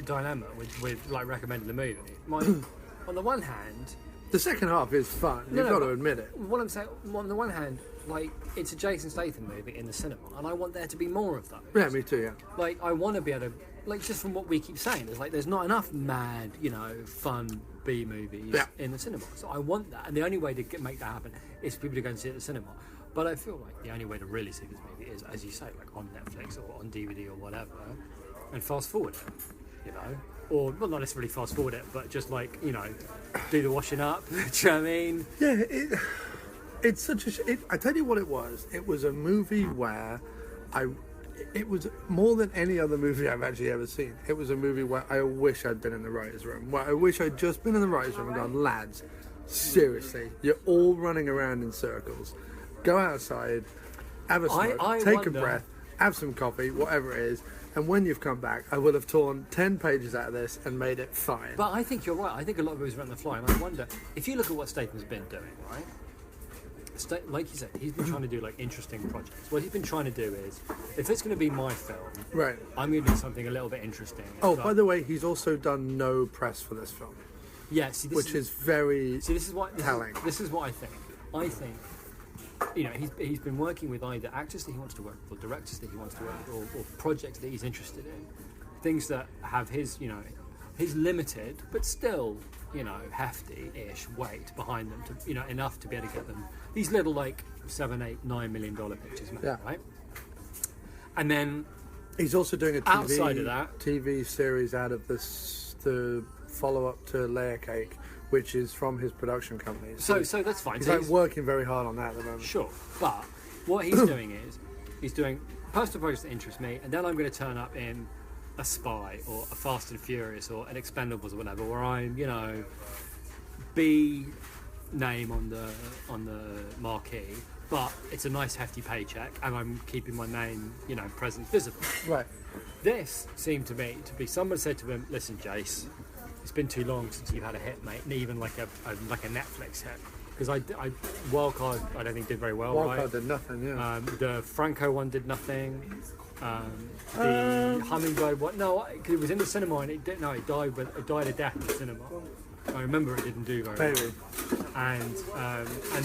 dilemma with like recommending the movie. On the one hand, the second half is fun. You've got to admit it. What I'm saying, on the one hand, like, it's a Jason Statham movie in the cinema, and I want there to be more of that. Yeah, me too. Yeah. Like, I want to be able to, like, just from what we keep saying, there's not enough mad, you know, fun B movies in the cinema. So I want that, and the only way to make that happen is for people to go and see it at the cinema. But I feel like the only way to really see this movie is, as you say, like on Netflix or on DVD or whatever, and fast forward it, you know. Or, well, not necessarily fast forward it, but just, like, you know, do the washing up. Do you know what I mean? Yeah, it's such a... I tell you what it was. It was a movie where it was more than any other movie I've actually ever seen. It was a movie where I wish I'd been in the writer's room. Where I wish I'd just been in the writer's room and gone, lads, seriously, you're all running around in circles. Go outside, have a smoke, take a breath, have some coffee, whatever it is. And when you've come back, I would have torn 10 pages out of this and made it fine. But I think you're right. I think a lot of it was around the fly. And I wonder, if you look at what Statham's been doing, right? Like you said, he's been trying to do, like, interesting projects. What he's been trying to do is, if it's going to be my film, right, I'm going to do something a little bit interesting. Oh, by the way, he's also done no press for this film. Yeah, see, which is very this is what telling. This is what I think. I think he's been working with either actors that he wants to work with, or directors that he wants to work with, or projects that he's interested in, things that have his limited but still hefty-ish weight behind them, to enough to be able to get them these little like $7, $8, $9 million pictures made, right? And then he's also doing a outside of that TV series out of the follow-up to Layer Cake, which is from his production company. So that's fine. He's working very hard on that at the moment. Sure, but what he's doing is he's doing personal projects that interest me, and then I'm going to turn up in a Spy or a Fast and Furious or an Expendables or whatever, where I'm B name on the marquee, but it's a nice hefty paycheck, and I'm keeping my name presence visible. Right. This seemed to me to be, someone said to him, listen Jace, it's been too long since you've had a hit, mate, and even like a Netflix hit, because I Wildcard I don't think did very well. Wildcard did nothing. Yeah. The Franco one did nothing. The Hummingbird one, no, because it was in the cinema and it died a death in the cinema. I remember it didn't do very well. And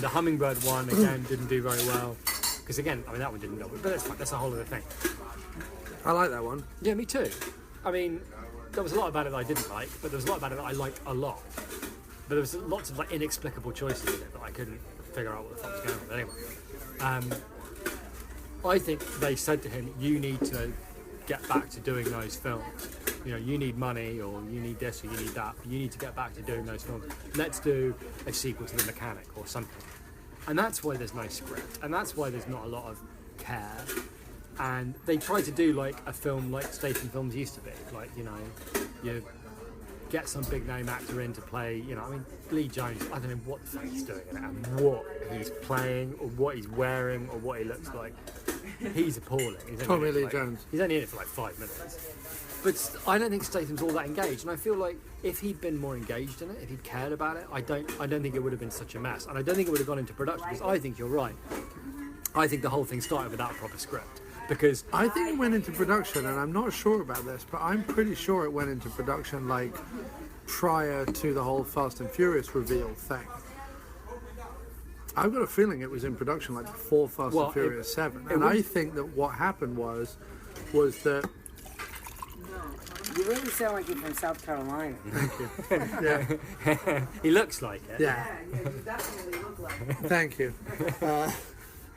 the Hummingbird one again didn't do very well, because again, that one didn't do well, but that's fine, that's a whole other thing. I like that one. Yeah, me too. I mean, there was a lot about it that I didn't like, but there was a lot about it that I liked a lot. But there was lots of inexplicable choices in it that I couldn't figure out what the fuck was going on. But anyway, I think they said to him, you need to get back to doing those films. You need money, or you need this, or you need that. But you need to get back to doing those films. Let's do a sequel to The Mechanic or something. And that's why there's no script, and that's why there's not a lot of care. And they try to do like a film like Statham films used to be, you get some big name actor in to play, Lee Jones, I don't know what the fuck he's doing in it, and what he's playing, or what he's wearing, or what he looks like. He's appalling. Tommy Lee Jones. He's only in it for like 5 minutes. But I don't think Statham's all that engaged, and I feel like if he'd been more engaged in it, if he'd cared about it, I don't think it would have been such a mess, and I don't think it would have gone into production, because I think you're right. I think the whole thing started without a proper script. Because I think it went into production, and I'm not sure about this, but I'm pretty sure it went into production like prior to the whole Fast and Furious reveal thing. I've got a feeling it was in production like before Fast and Furious 7, and I think that what happened was that. You really sound like you're from South Carolina. Thank you. Yeah. He looks like it. Yeah. You definitely look like it. Thank you.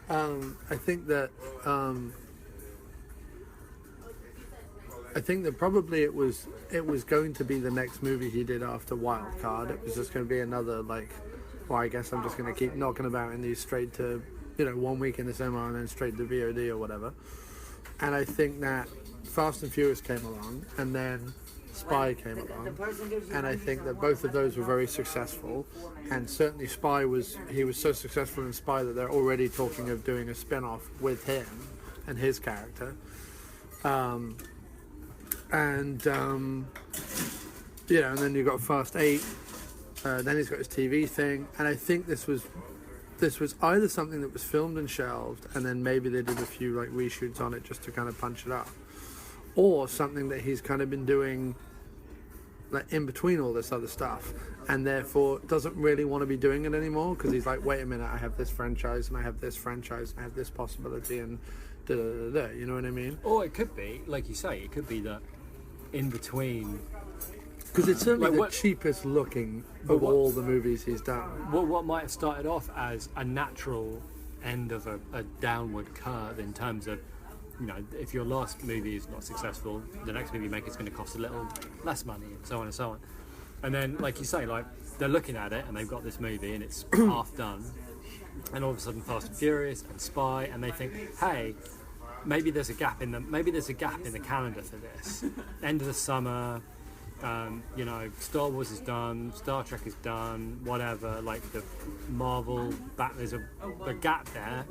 I think that probably it was going to be the next movie he did after Wildcard. It was just going to be another I guess I'm just going to keep knocking about in these straight to 1 week in the cinema and then straight to VOD or whatever. And I think that Fast and Furious came along, and then Spy came along, and I think that both of those were very successful, and certainly he was so successful in Spy that they're already talking of doing a spin-off with him and his character. And then you've got Fast 8, then he's got his TV thing, and I think this was either something that was filmed and shelved, and then maybe they did a few reshoots on it just to kind of punch it up, or something that he's kind of been doing in between all this other stuff, and therefore doesn't really want to be doing it anymore, because he's like, wait a minute, I have this franchise, and I have this franchise, and I have this possibility, and da-da-da-da, you know what I mean? Or it could be, like you say, it could be that in between, because it's certainly the cheapest looking of all the movies he's done. What might have started off as a natural end of a downward curve in terms of, if your last movie is not successful, the next movie you make is going to cost a little less money, and so on and so on. And then, like you say, they're looking at it and they've got this movie and it's half done, and all of a sudden Fast and Furious and Spy, and they think, hey, maybe there's a gap in the calendar for this. End of the summer, Star Wars is done, Star Trek is done, whatever. The Marvel, there's a gap there.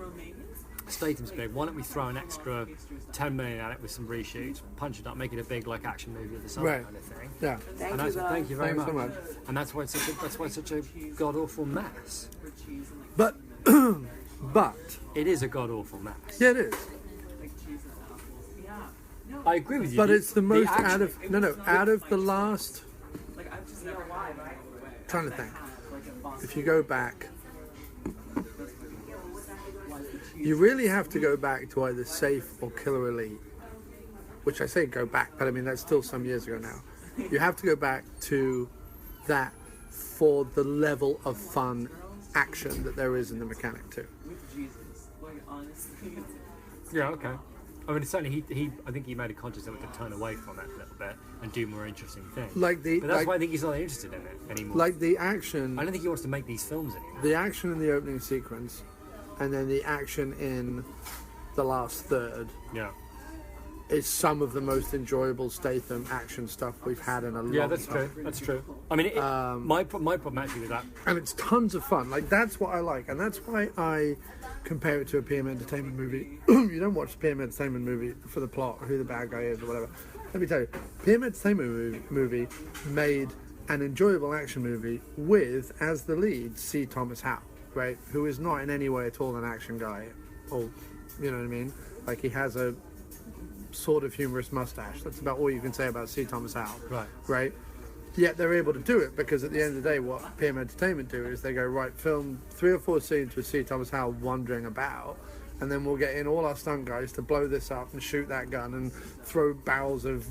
Statham's big. Why don't we throw an extra 10 million at it with some reshoots, punch it up, make it a big action movie of the summer kind of thing. Yeah. Thank you very much. So much. And that's why it's such a god awful mess. But it is a god awful mess. Yeah, it is. I agree with you. But it's the most out of the last. Trying to think. If you go back, you really have to go back to either Safe or Killer Elite, which I say go back, but I mean that's still some years ago now. You have to go back to that for the level of fun action that there is in The Mechanic 2. Yeah, okay. I mean, certainly I think he made a conscious effort to turn away from it a little bit and do more interesting things. But that's why I think he's not interested in it anymore. Like the action... I don't think he wants to make these films anymore. The action in the opening sequence, and then the action in the last third... Yeah. Is some of the most enjoyable Statham action stuff we've had in a long time. Yeah, that's true. That's true. I mean, my problem actually with that... And it's tons of fun. Like, that's what I like. And that's why I compare it to a PM Entertainment movie. You don't watch a PM Entertainment movie for the plot, or who the bad guy is, or whatever. Let me tell you, PM Entertainment movie made an enjoyable action movie with, as the lead, C. Thomas Howell, right? Who is not in any way at all an action guy. Or, you know what I mean? Like, he has a sort of humorous mustache. That's about all you can say about C. Thomas Howell. Right? Yet they're able to do it because at the end of the day, what PM Entertainment do is they go, right, film 3 or 4 scenes with C. Thomas Howell wandering about, and then we'll get in all our stunt guys to blow this up and shoot that gun and throw barrels of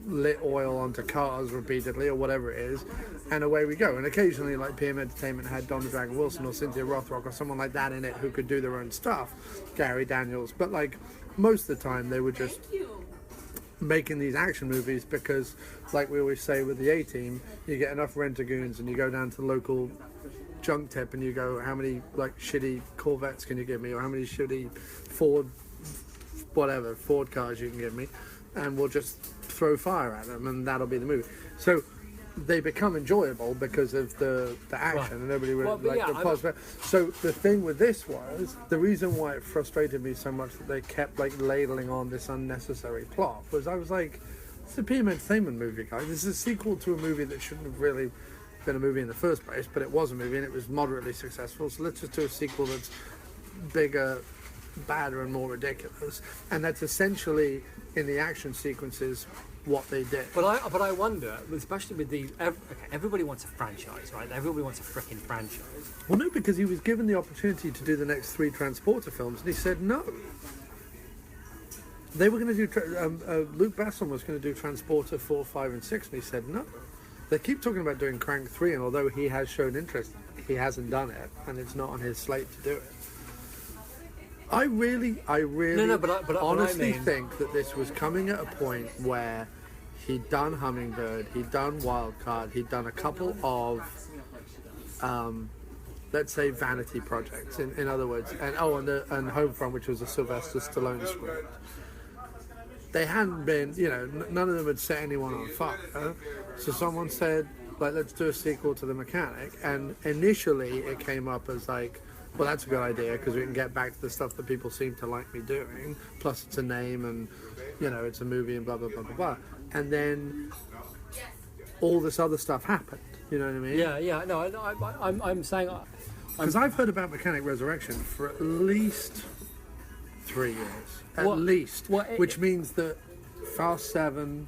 lit oil onto cars repeatedly or whatever it is, and away we go. And occasionally, like, PM Entertainment had Don the Dragon Wilson or Cynthia Rothrock or someone like that in it who could do their own stuff, Gary Daniels, but like most of the time they were just making these action movies because, like we always say with the A-Team, you get enough rent-a-goons and you go down to the local junk tip and you go, how many like shitty Corvettes can you give me, or how many shitty Ford cars you can give me, and we'll just throw fire at them and that'll be the movie. So they become enjoyable because of the action, and nobody really the plot. So the thing with this was, the reason why it frustrated me so much that they kept like ladling on this unnecessary plot was, I was like, it's a PM Entertainment movie, guys. This is a sequel to a movie that shouldn't have really been a movie in the first place, but it was a movie and it was moderately successful. So let's just do a sequel that's bigger, badder, and more ridiculous. And that's essentially, in the action sequences, what they did. But I wonder, especially with these, everybody wants a franchise, right? Everybody wants a freaking franchise. Well, no, because he was given the opportunity to do the next 3 Transporter films, and he said no. They were going to do, Luke Besson was going to do Transporter 4, 5, and 6, and he said no. They keep talking about doing Crank 3, and although he has shown interest, he hasn't done it, and it's not on his slate to do it. I really honestly think that this was coming at a point where he'd done Hummingbird, he'd done Wildcard, he'd done a couple of, let's say, vanity projects, in other words, and Homefront, which was a Sylvester Stallone script. They hadn't been, none of them had set anyone on fire. So someone said, like, let's do a sequel to The Mechanic, and initially it came up as like, well, that's a good idea because we can get back to the stuff that people seem to like me doing. Plus, it's a name and, it's a movie and blah, blah, blah, blah, blah. And then all this other stuff happened. You know what I mean? Yeah. No, I'm saying... Because I've heard about Mechanic Resurrection for at least 3 years. At least. Which means that Fast 7,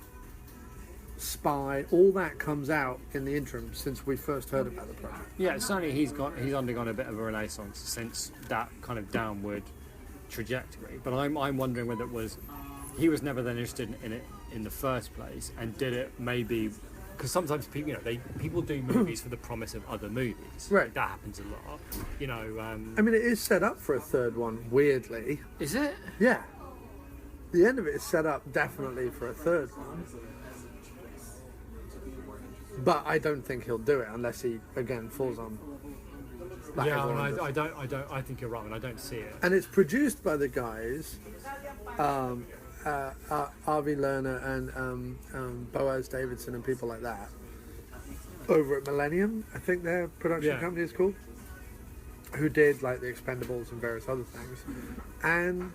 Spy, all that comes out in the interim since we first heard about the project. Yeah, certainly he's undergone a bit of a renaissance since that kind of downward trajectory. But I'm wondering whether it was he was never then interested in it in the first place, and did it maybe because sometimes people people do movies for the promise of other movies. Right, like, that happens a lot. I mean, it is set up for a third one. Weirdly, is it? Yeah, the end of it is set up definitely for a third one. But I don't think he'll do it unless he again falls on. Like I don't. I think you're wrong, and I don't see it. And it's produced by the guys, Avi Lerner and Boaz Davidson and people like that, over at Millennium. I think their production company is called. Who did like the Expendables and various other things, and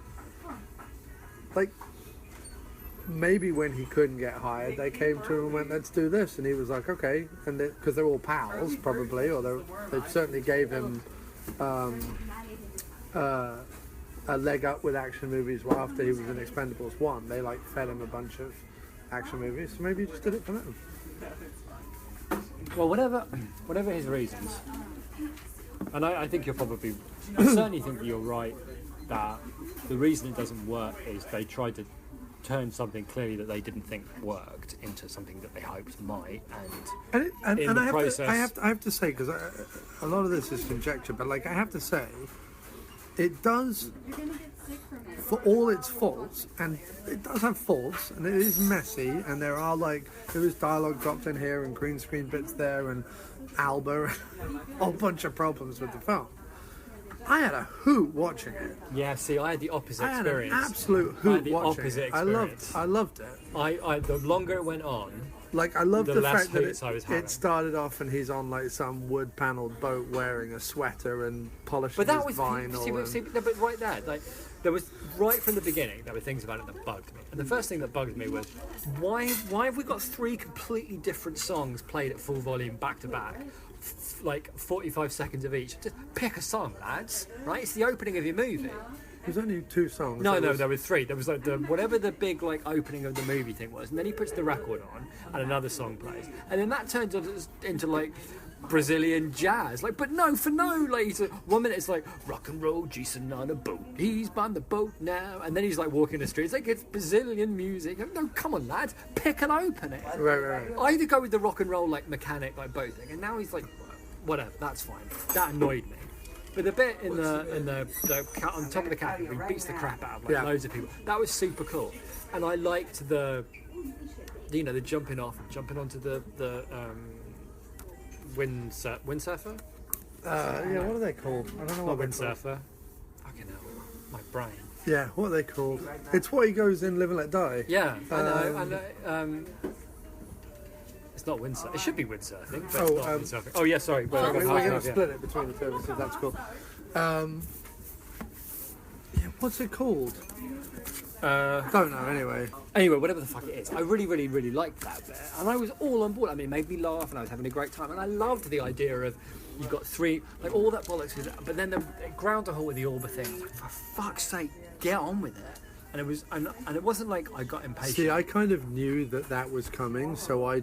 like. Maybe when he couldn't get hired, they came to him and went, let's do this. And he was like, okay. And because they're all pals, probably, or they certainly gave him a leg up with action movies. Well, after he was in Expendables 1, they like fed him a bunch of action movies. So maybe he just did it for them. Well, whatever his reasons. And I think you're probably... I certainly think you're right that the reason it doesn't work is they tried to turn something clearly that they didn't think worked into something that they hoped might, and in the process, I have to say, because a lot of this is conjecture, but like I have to say, it does, for all its faults, and it does have faults, and it is messy, and there is dialogue dropped in here and green screen bits there, and Alba, and a whole bunch of problems with the film. I had a hoot watching it. Yeah, see, I had the opposite experience. I had an absolute hoot the watching opposite it. experience. I loved it. I the longer it went on, like I loved the less fact that hoots I was having. it started off and he's on like some wood panelled boat wearing a sweater and polishing but that his was vinyl. see, but right there, like there was right from the beginning, there were things about it that bugged me. And the first thing that bugged me was why have we got 3 completely different songs played at full volume back to back? Like 45 seconds of each. Just pick a song, lads. Right? It's the opening of your movie. There's only 2 songs. No, there were 3. There was like whatever the big like opening of the movie thing was, and then he puts the record on, and another song plays, and then that turns into like Brazilian jazz. Like, but no, for no later. 1 minute it's like rock and roll, Jason on a boat. He's on the boat now, and then he's like walking the streets. Like it's Brazilian music. No, come on, lads, pick and open it. Right. Either go with the rock and roll like mechanic like boat thing, and now he's like, whatever, that's fine. That annoyed me. But the bit in the on top of the cabin where he beats the crap out of loads of people, that was super cool, and I liked the jumping onto the windsurfer. Yeah, what are they called? I don't know what they're called. Windsurfer. Fucking hell, my brain. Yeah, what are they called? It's what he goes in Live and Let Die. Yeah, I know. It's not windsurfing. It should be windsurfing, but it's not windsurfing. Oh yeah, sorry. We're going to split it between the two of us, if that's cool. Yeah, what's it called? Don't know, anyway. Anyway, whatever the fuck it is, I really, really, really liked that bit, and I was all on board. I mean, it made me laugh, and I was having a great time, and I loved the idea of you've got 3, like all that bollocks, but then the ground to halt with the Orba thing. I was like, for fuck's sake, get on with it. And it was, and it wasn't like I got impatient. See, I kind of knew that was coming, so I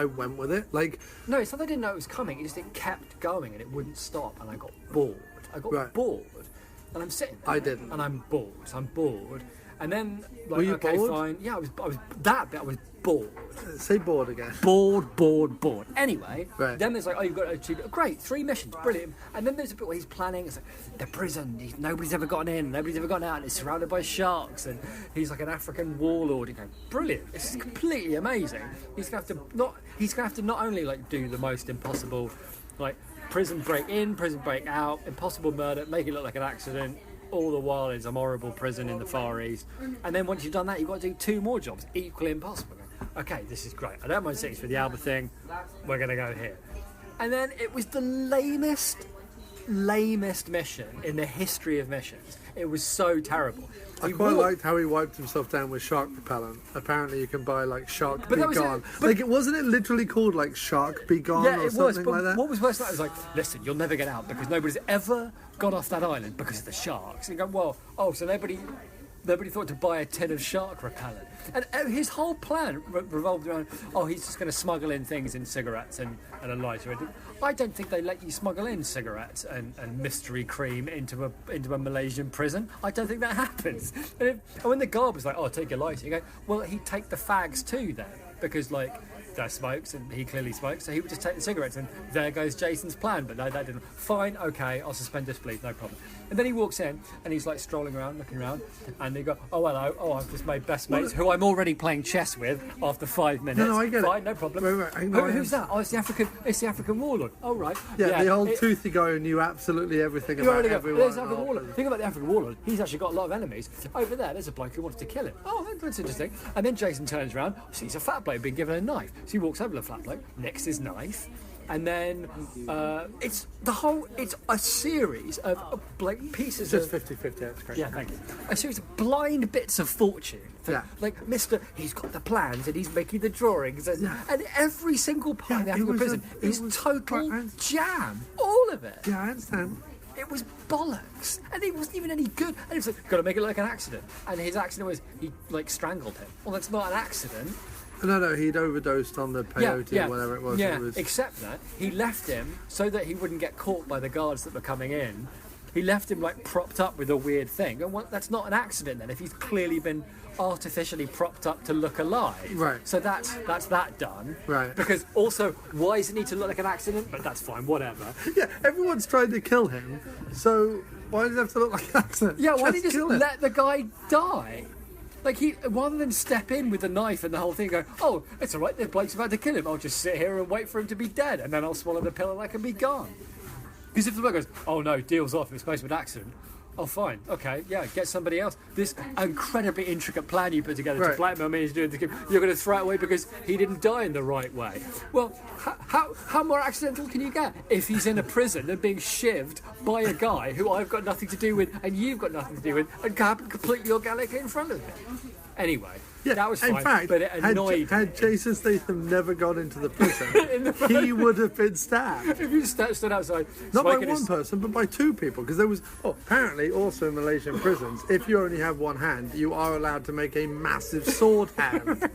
went with it. Like, no, it's not that I didn't know it was coming. It kept going, and it wouldn't stop, and I got bored. Bored, and I'm sitting there, I didn't, and I'm bored. So I'm bored. And then, like, were you okay, bored? fine. Yeah, I was that bit. I was bored. Say bored again. Bored. Anyway, right. Then there's like, oh, you've got to achieve. Great, 3 missions, brilliant. And then there's a bit where he's planning. It's like the prison. Nobody's ever gotten in. Nobody's ever gotten out. And it's surrounded by sharks. And he's like an African warlord. You go, brilliant. This is completely amazing. He's gonna have to not only like do the most impossible, like prison break in, prison break out, impossible murder, make it look like an accident. All the while it's a horrible prison in the Far East, and then once you've done that, you've got to do 2 more jobs, equally impossible. Okay, this is great. I don't mind sitting for the Alba thing. We're going to go here, and then it was the lamest mission in the history of missions. It was so terrible. I quite liked how he wiped himself down with shark repellent. Apparently, you can buy like Shark Be Gone. Like, wasn't it literally called like Shark Be Gone or something like that? What was worse than that was like, listen, you'll never get out because nobody's ever got off that island because of the sharks. And you go, well, so nobody thought to buy a tin of shark repellent. And his whole plan revolved around, he's just going to smuggle in things in cigarettes and a lighter. I don't think they let you smuggle in cigarettes and mystery cream into a Malaysian prison. I don't think that happens. And when the guard was like, take your lighter, you go, well, he'd take the fags too then, because like, there smokes and he clearly smokes, so he would just take the cigarettes and there goes Jason's plan. But no, that didn't. Fine, okay, I'll suspend disbelief, no problem. And then he walks in and he's like strolling around, looking around, and they go, hello, I've just made best mates who I'm already playing chess with after 5 minutes. No, I get Fine, it. no problem. Who's that? It's the African warlord. Oh, right. Yeah, the old toothy guy who knew absolutely everything about everyone. There's the African warlord. Think about the African warlord. He's actually got a lot of enemies. Over there's a bloke who wants to kill him. Oh, that's interesting. And then Jason turns around, sees a fat bloke being given a knife. So he walks over to the fat bloke, nicks his knife, and then it's a series of like pieces just of 50-50, that's great. Yeah, thank you. A series of blind bits of fortune. Like he's got the plans and he's making the drawings and every single part of the African prison is total jam. All of it. Yeah, I understand. It was bollocks, and it wasn't even any good. And it was like, got to make it like an accident. And his accident was he like strangled him. Well, that's not an accident. No, he'd overdosed on the peyote or whatever it was. Yeah, except that he left him so that he wouldn't get caught by the guards that were coming in. He left him like propped up with a weird thing. And that's not an accident then. If he's clearly been artificially propped up to look alive. Right. So that's that done. Right. Because also, why does it need to look like an accident? But that's fine, whatever. Yeah, everyone's trying to kill him, so why does it have to look like an accident? Yeah, why did he kill just him. let the guy die? Like, he, rather than step in with the knife and the whole thing, go, oh, it's all right, the bloke's about to kill him. I'll just sit here and wait for him to be dead, and then I'll swallow the pill and I can be gone. Because if the bloke goes, oh no, deal's off, it's supposed to be an accident. Oh, fine, okay, yeah, get somebody else. This incredibly intricate plan you put together to Right. blackmail me into doing the game, you're going to throw it away because he didn't die in the right way. Well, how more accidental can you get if he's in a prison and being shivved by a guy who I've got nothing to do with and you've got nothing to do with and happened completely organically in front of him? Anyway, Yeah, that was fine, in fact, but it annoyed had Jason Statham never got into the prison, he would have been stabbed. If you stood outside, Not by smoking one his- person, but by two people. Because there was, apparently also in Malaysian prisons, if you only have one hand, you are allowed to make a massive sword hand.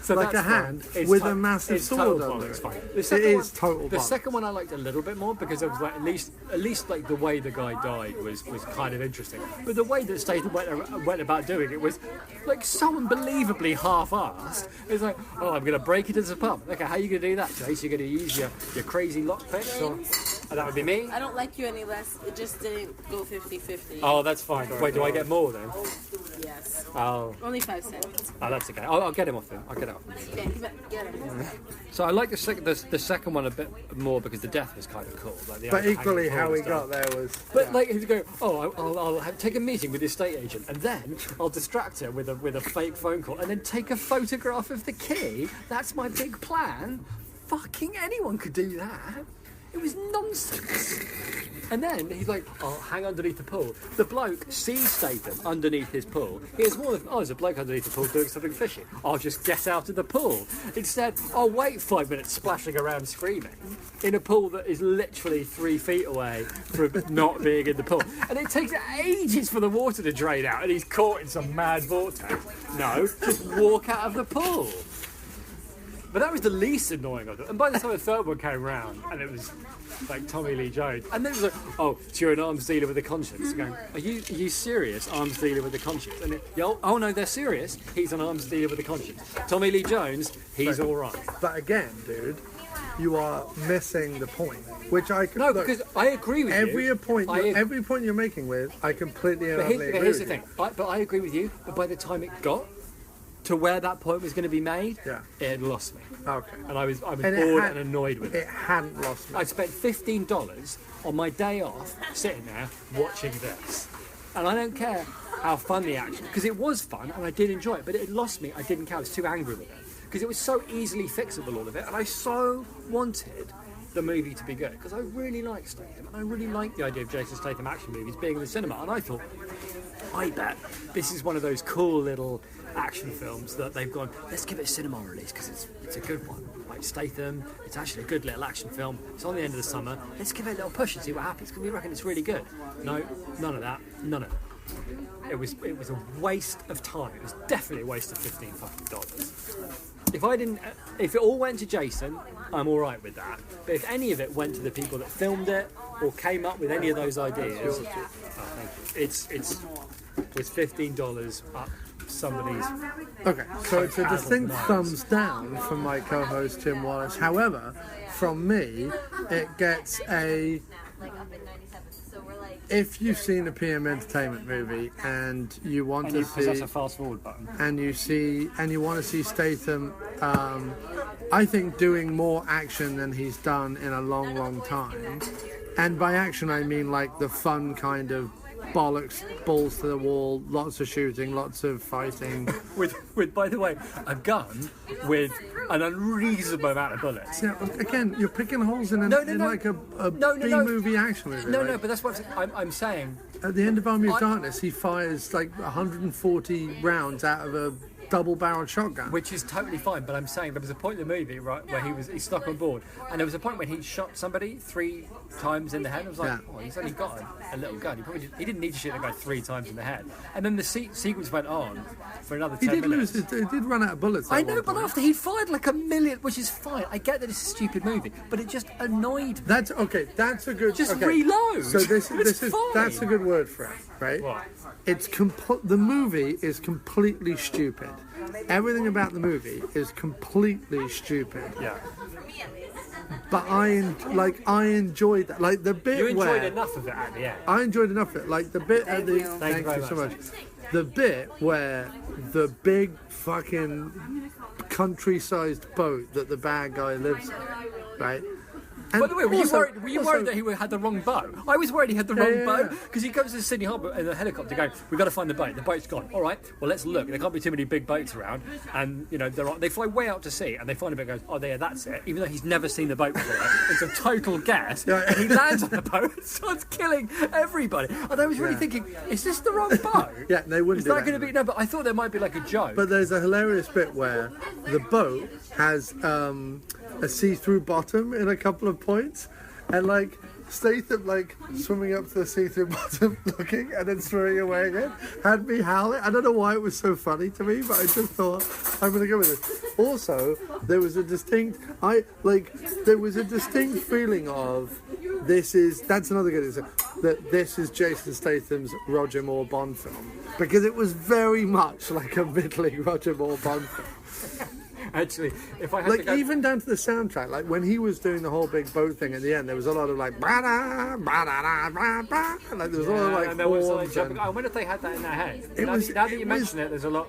So like that's a hand fine. It's with to- a massive it's sword total under bollocks, it. fine. It is total The bollocks. second one I liked a little bit more because it was like at least like the way the guy died was kind of interesting. But the way that Statham went about doing it was like so unbelievably half-assed. It's like, oh, I'm going to break into the pub. Okay, how are you going to do that, Jace? You're going to use your crazy lockpicks, or that would be me. I don't like you any less. It just didn't go 50-50. Oh, that's fine. Wait, do I get more then? Yes. Oh, Only 5 cents. that's okay. I'll get him off him. I'll get it off him. Yeah, you better get him. So I like the second one a bit more because the death was kind of cool. Like the But overhanging equally, pool how and he stuff. got there was. But like he'd go, oh, I'll take a meeting with the estate agent, and then I'll distract her with a fake phone call, and then take a photograph of the key. That's my big plan. Fucking anyone could do that. It was nonsense. And then he's like, oh, hang underneath the pool. The bloke sees Statham underneath his pool. He has more than, oh, there's a bloke underneath the pool doing something fishy. I'll just get out of the pool. Instead, I'll wait 5 minutes splashing around screaming in a pool that is literally 3 feet away from not being in the pool. And it takes ages for the water to drain out and he's caught in some mad vortex. No, just walk out of the pool. But that was the least annoying of it. And by the time the third one came round, and it was like Tommy Lee Jones, and then it was like, oh, so you're an arms dealer with a conscience. Going, are you serious? Arms dealer with a conscience? And oh no, they're serious. He's an arms dealer with a conscience. Tommy Lee Jones, he's all right. But again, dude, you are missing the point. Which I No, look, because I agree with every you. point every point you're making with, I completely and But utterly agree here's the with thing. you. But I agree with you. But by the time it got to where that point was going to be made, Yeah. it had lost me. Okay. And I was And bored and annoyed with it. It hadn't lost me. I spent $15 on my day off sitting there watching this. And I don't care how fun the action, because it was fun and I did enjoy it, but it lost me. I didn't care. I was too angry with it. Because it was so easily fixable, all of it. And I so wanted the movie to be good, because I really like Statham. And I really like the idea of Jason Statham action movies being in the cinema. And I thought, I bet this is one of those cool little action films that they've gone, let's give it a cinema release because it's a good one. Like Statham, it's actually a good little action film. It's on the end of the summer. Let's give it a little push and see what happens because we reckon it's really good. No, none of that. None of it. It was a waste of time. It was definitely a waste of $15 fucking. If it all went to Jason, I'm all right with that. But if any of it went to the people that filmed it or came up with any of those ideas, thank you. It was $15 up somebody's. Okay, so it's a distinct thumbs down from my co-host Tim Wallace. However, from me, it gets a. If you've seen a PM Entertainment movie and you want And to you possess see, a fast forward button. and you want to see Statham, I think doing more action than he's done in a long, long time. And by action, I mean like the fun kind of bollocks, balls to the wall, lots of shooting, lots of fighting. With by the way, a gun with an unreasonable amount of bullets. Yeah, again, you're picking holes in, No. like a No. B-movie action movie. No, right? but that's what I'm saying. At the end of Army of Darkness, he fires like 140 rounds out of a double-barreled shotgun. Which is totally fine, but I'm saying there was a point in the movie, right, where he's stuck on board, and there was a point when he shot somebody 3 times in the head. I was like, oh, he's only got a little gun. He didn't need to shoot the guy 3 times in the head. And then the sequence went on for another 10 minutes. He did run out of bullets. I know, but after he fired like 1 million, which is fine. I get that it's a stupid movie, but it just annoyed me. That's okay. That's a good. Just okay. reload. So this is fine. that's a good word for it, right? What? It's the movie is completely stupid. Everything about the movie is completely stupid. Yeah. But I enjoyed that. Like the bit You enjoyed where enough of it at the end. I enjoyed enough of it. Like the bit at the. Thank you so very much. The bit where the big fucking country-sized boat that the bad guy lives in, right? And By the way, were you also- worried that he had the wrong boat? I was worried he had the wrong boat because he comes to Sydney Harbour in a helicopter going, we've got to find the boat. The boat's gone. All right, well, let's look. There can't be too many big boats around. And, you know, they fly way out to sea and they find a boat and goes, oh, there, that's it. Even though he's never seen the boat before. It's a total guess. And he lands on the boat and starts killing everybody. And I was really thinking, is this the wrong boat? Yeah, they wouldn't Is do that that. going to be... No, but I thought there might be like a joke. But there's a hilarious bit where the boat has a see-through bottom in a couple of points, and like Statham like swimming up to the see-through bottom, looking, and then swimming away again, had me howling. I don't know why it was so funny to me, but I just thought I'm gonna go with this. Also, there was a distinct feeling of that's another good example, that this is Jason Statham's Roger Moore Bond film, because it was very much like a middling Roger Moore Bond film. Actually, if I had Like to go... even down to the soundtrack, like when he was doing the whole big boat thing at the end, there was a lot of like ba-da, ba-da-da, ba-ba. Like there was a lot of like and there was like horns jumping. and I wonder if they had that in their head. It Now was- that you it mention it, there's a lot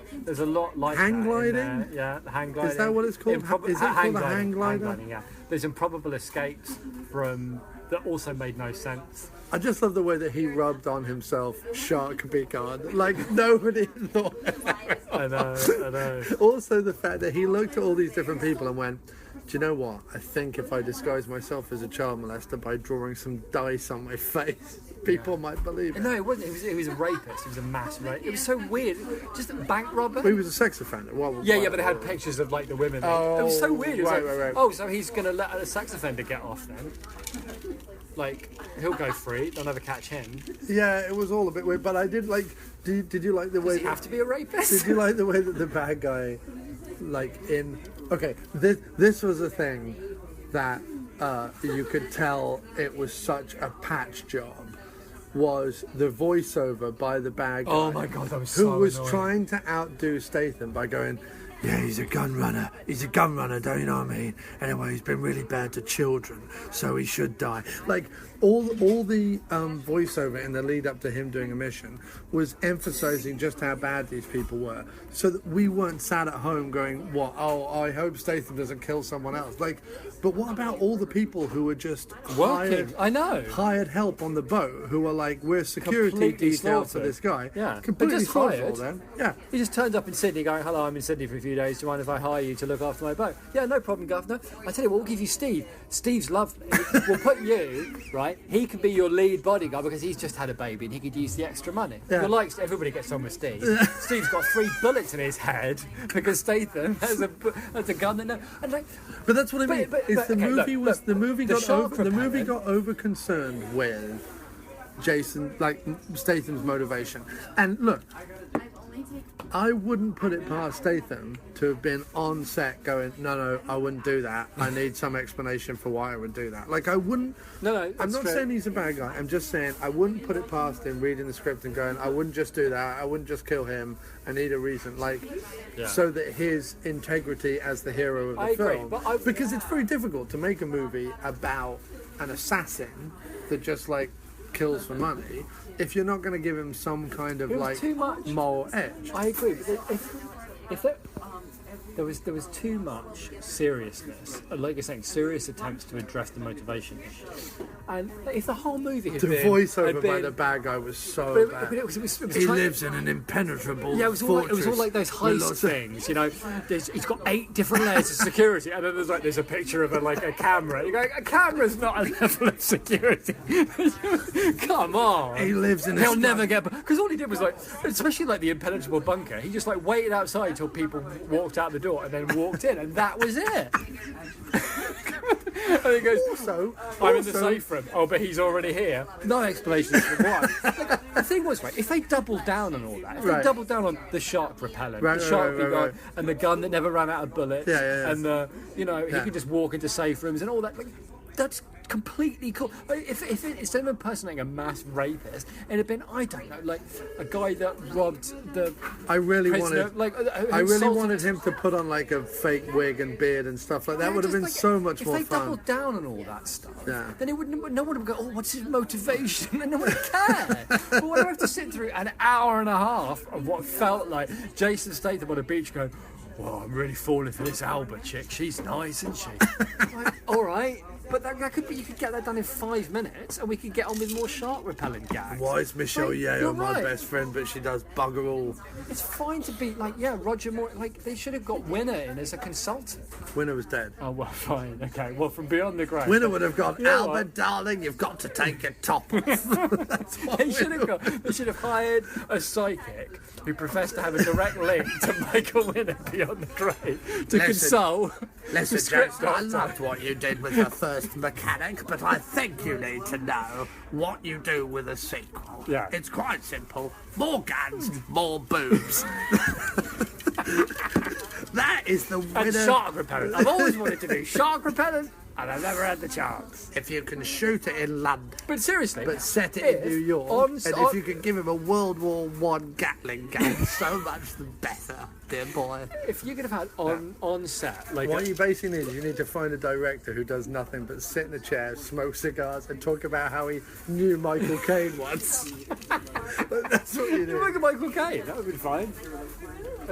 like Hang that in gliding? there. Yeah, the hang gliding. Is that what it's called? Is it called a hang glider? gliding, yeah. There's improbable escapes from that also made no sense. I just love the way that he rubbed on himself Shark Picard. Like nobody thought. I know. Also the fact that he looked at all these different people and went, do you know what? I think if I disguise myself as a child molester by drawing some dice on my face, people might believe it. No, it wasn't. It was a rapist. It was a mass rape. It was so weird. Just a bank robber. He was a sex offender. Yeah, but they had pictures of like the women. It was so weird. It was right. Oh, so he's gonna let a sex offender get off then? Like he'll go free. They'll never catch him. Yeah, it was all a bit weird. But I did like. Did you like the way? Does he have to be a rapist? Did you like the way that the bad guy, like in? Okay, this was a thing that you could tell it was such a patch job. Was the voiceover by the bad guy? Oh my god, that was who so was annoying. trying to outdo Statham by going, yeah, he's a gun runner. He's a gun runner, don't you know what I mean? Anyway, he's been really bad to children, so he should die. Like, all the voiceover in the lead up to him doing a mission was emphasizing just how bad these people were, so that we weren't sat at home going, what? Oh, I hope Statham doesn't kill someone else. Like, but what about all the people who were just Working. I know. hired help on the boat, who were like, we're security Completely detail for slaughtered. this guy? Yeah. Completely But just slaughtered hired. them. Yeah. He just turned up in Sydney going, hello, I'm in Sydney for a few days. Do you mind if I hire you to look after my boat? Yeah, no problem, Governor. I tell you what, we'll give you Steve. Steve's lovely. We'll put you, right? He can be your lead bodyguard because he's just had a baby and he could use the extra money. Yeah. You're like, everybody gets on with Steve. Steve's got 3 bullets in his head because Statham has a gun. And like, But that's what I mean. The movie shark got over concerned with Jason, like Statham's motivation. And look, I wouldn't put it past Statham to have been on set going, no, I wouldn't do that. I need some explanation for why I would do that. Like, I wouldn't. No, I'm not saying he's a bad guy. I'm just saying I wouldn't put it past him reading the script and going, I wouldn't just do that. I wouldn't just kill him. I need a reason, so that his integrity as the hero of the agree, film. but Because it's very difficult to make a movie about an assassin that just kills for money if you're not going to give him some kind of It was too much. moral edge. I agree, but if there was too much seriousness, like you're saying, serious attempts to address the motivation issue. And if the whole movie had The been... voiceover had by been- the bad guy was so but bad. it was He trying- lives in an impenetrable Yeah, it was all fortress. like those with heist lots of- things, you know. He's got 8 different layers of security, and then there's a picture of a camera. You go, a camera's not a level of security. Come on. He lives in a He'll never get, because all he did was especially the impenetrable bunker. He just waited outside until people walked out the door, and then walked in, and that was it. And he goes, I'm in the safe room. Oh, but he's already here. No explanation as to why. The thing was, if they doubled down on all that, if they Right. doubled down on the shark repellent, Right, the right, shark right, right. and the gun that never ran out of bullets, Yeah. and he could just walk into safe rooms and all that. That's completely cool. If instead of impersonating a mass rapist, it had been, I don't know, a guy that robbed the I really prisoner, wanted. I really wanted him to put on a fake wig and beard and stuff like that. Yeah, Would have just been so much more If they fun. doubled down on all that stuff, Yeah. then no one would go, oh, what's his motivation? And no one would care. But when I have to sit through an hour and a half of what felt like Jason Statham on a beach going, well, I'm really falling for this Alba chick. She's nice, isn't she? All right. But that could be, you could get that done in 5 minutes, and we could get on with more shark repellent gags. Why is Michelle You're Yeoh my right. best friend, but she does bugger all? It's fine to be Roger Moore. They should have got Winner in as a consultant. Winner was dead. Oh well, fine, okay. Well, from Beyond the Grave. Winner would have gone, You know Albert, what? darling, you've got to take your top off. That's what They should have hired a psychic who professed to have a direct link to Michael Winner Beyond the Grave to consult. Listen, the script Jason, I doctor. loved what you did with the first mechanic, but I think you need to know what you do with a sequel. Yeah. It's quite simple. More guns, more boobs. That is the And winner. shark repellent. I've always wanted to do shark repellent, and I've never had the chance. If you can shoot it in London, But seriously, but set it if in New York, on- and if you can give him a World War One Gatling gun, so much the better, dear boy. if you could have had on set, What you basically need is you need to find a director who does nothing but sit in a chair, smoke cigars, and talk about how he knew Michael Caine once. That's what you do. look at Michael Caine, that would be fine.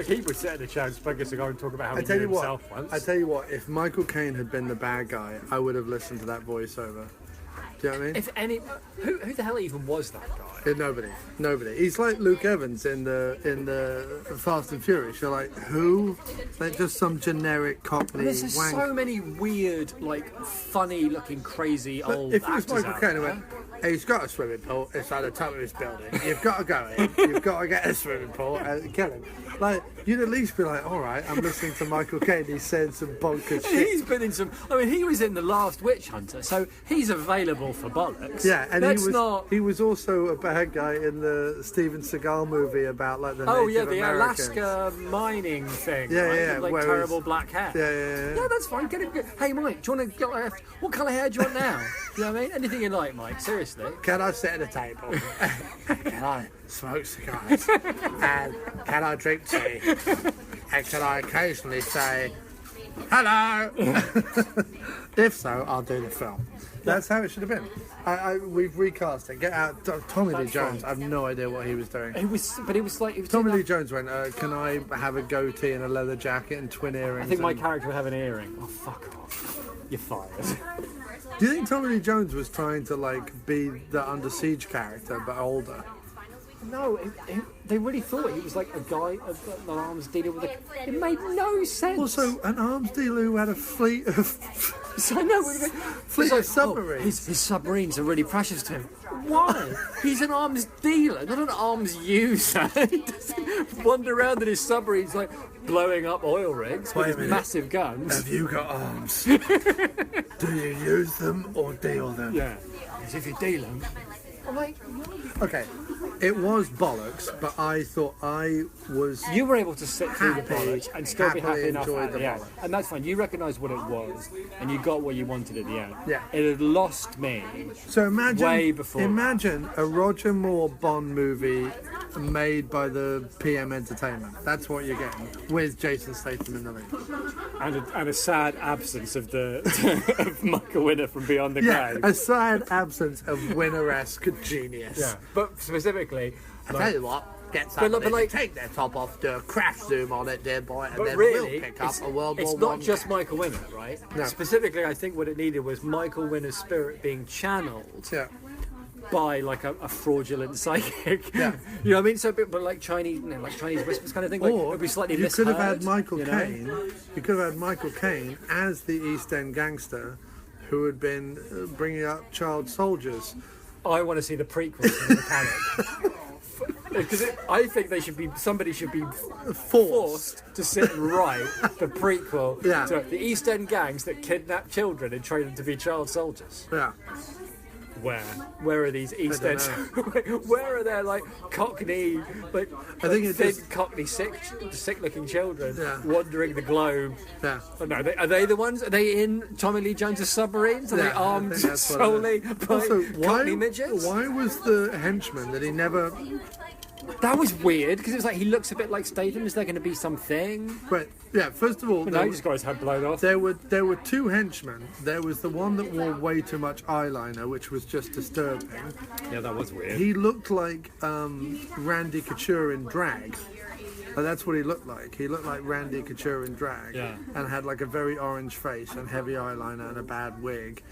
He would sit in a chair and smoke a cigar and talk about how I he tell knew you what. himself once. I tell you what. If Michael Caine had been the bad guy, I would have listened to that voiceover. Do you know what I mean? If any, who the hell even was that guy? Nobody. He's like Luke Evans in the Fast and Furious. You're like, who? Like just some generic Cockney There's just wank. so many weird, funny-looking, crazy old If it was actors Michael out Caine who there. went, hey, he's got a swimming pool. It's at the top of his building. You've got to go in. You've got to get a swimming pool and kill him. Like, you'd at least be like, all right, I'm listening to Michael Caine. He's saying some bonkers shit. He's been in some. I mean, he was in The Last Witch Hunter, so he's available for bollocks. Yeah, and Let's not. he was also a bad guy in the Steven Seagal movie about the Oh Native yeah, the Americans. Alaska mining thing. Yeah, right? yeah, With, whereas- terrible black hair. Yeah. Yeah, that's fine. Get him. Hey, Mike, do you want to? What colour hair do you want now? You know what I mean? Anything you like, Mike. Seriously. Can I sit at a table? Can I smoke cigars? And can I drink tea? And can I occasionally say, hello? If so, I'll do the film. That's how it should have been. We've recast it. Get out. Tommy Lee That's Jones. fine. I have no idea what he was doing. It was Tommy doing Lee that- Jones went, can I have a goatee and a leather jacket and twin earrings? I think my and- character would have an earring. Oh, fuck off. You're fired. Do you think Tommy Lee Jones was trying to be the Under Siege character but older? No, they really thought he was like a guy, an arms dealer with a. It made no sense. Also, an arms dealer who had a fleet of So I know. Fleet of submarines. His submarines are really precious to him. Why? He's an arms dealer, not an arms user. He doesn't wander around in his submarines blowing up oil rigs with Wait a his minute. massive guns. Have you got arms? Do you use them or deal them? Yeah. As if you deal them. I'm like, Okay, it was bollocks, but I thought I was. you were able to sit through the Happy- bollocks and still be happily happy enough enjoyed at the the end. bollocks. And that's fine. You recognised what it was, and you got what you wanted at the end. Yeah. It had lost me. So imagine, Way before imagine a Roger Moore Bond movie made by the PM Entertainment. That's what you're getting with Jason Statham in the lead. And a sad absence of the of Michael Winner from Beyond the Yeah, Grave. a sad absence of winner-esque genius. Yeah, but specifically, I tell you what, get somebody like- to take their top off, do a crash zoom on it, dear boy, and But then really, we'll pick up a World it's War not One. just Michael Winner, right? No. Specifically, I think what it needed was Michael Winner's spirit being channeled Yeah. by like a fraudulent psychic. Yeah. You know what I mean? So, but like Chinese, like Chinese whispers kind of thing. Like, Or it'd be slightly you could have misheard, had Michael you know? Caine. You could have had Michael Caine as the East End gangster who had been bringing up child soldiers. I want to see the prequel to the Mechanic. Because I think somebody should be forced to sit and write the prequel Yeah. to the East End gangs that kidnap children and train them to be child soldiers. Yeah. Where are these East End? Where are there like Cockney, like I think it thin just- Cockney sick-looking children Yeah. wandering the globe? Yeah. Oh, no, are they the ones? Are they in Tommy Lee Jones' submarines? Are they Yeah, I armed think that's what it solely is. by Also, Cockney midgets? why was the henchman that he never... That was weird because it was like he looks a bit like Statham. Is there going to be something? Right, yeah, first of all, But no, he just got his head blown off. there were two henchmen. There was the one that wore way too much eyeliner, which was just disturbing. Yeah, that was weird. He looked like Randy Couture in drag. That's what he looked like. He looked like Randy Couture in drag, Yeah. and had like a very orange face and heavy eyeliner and a bad wig.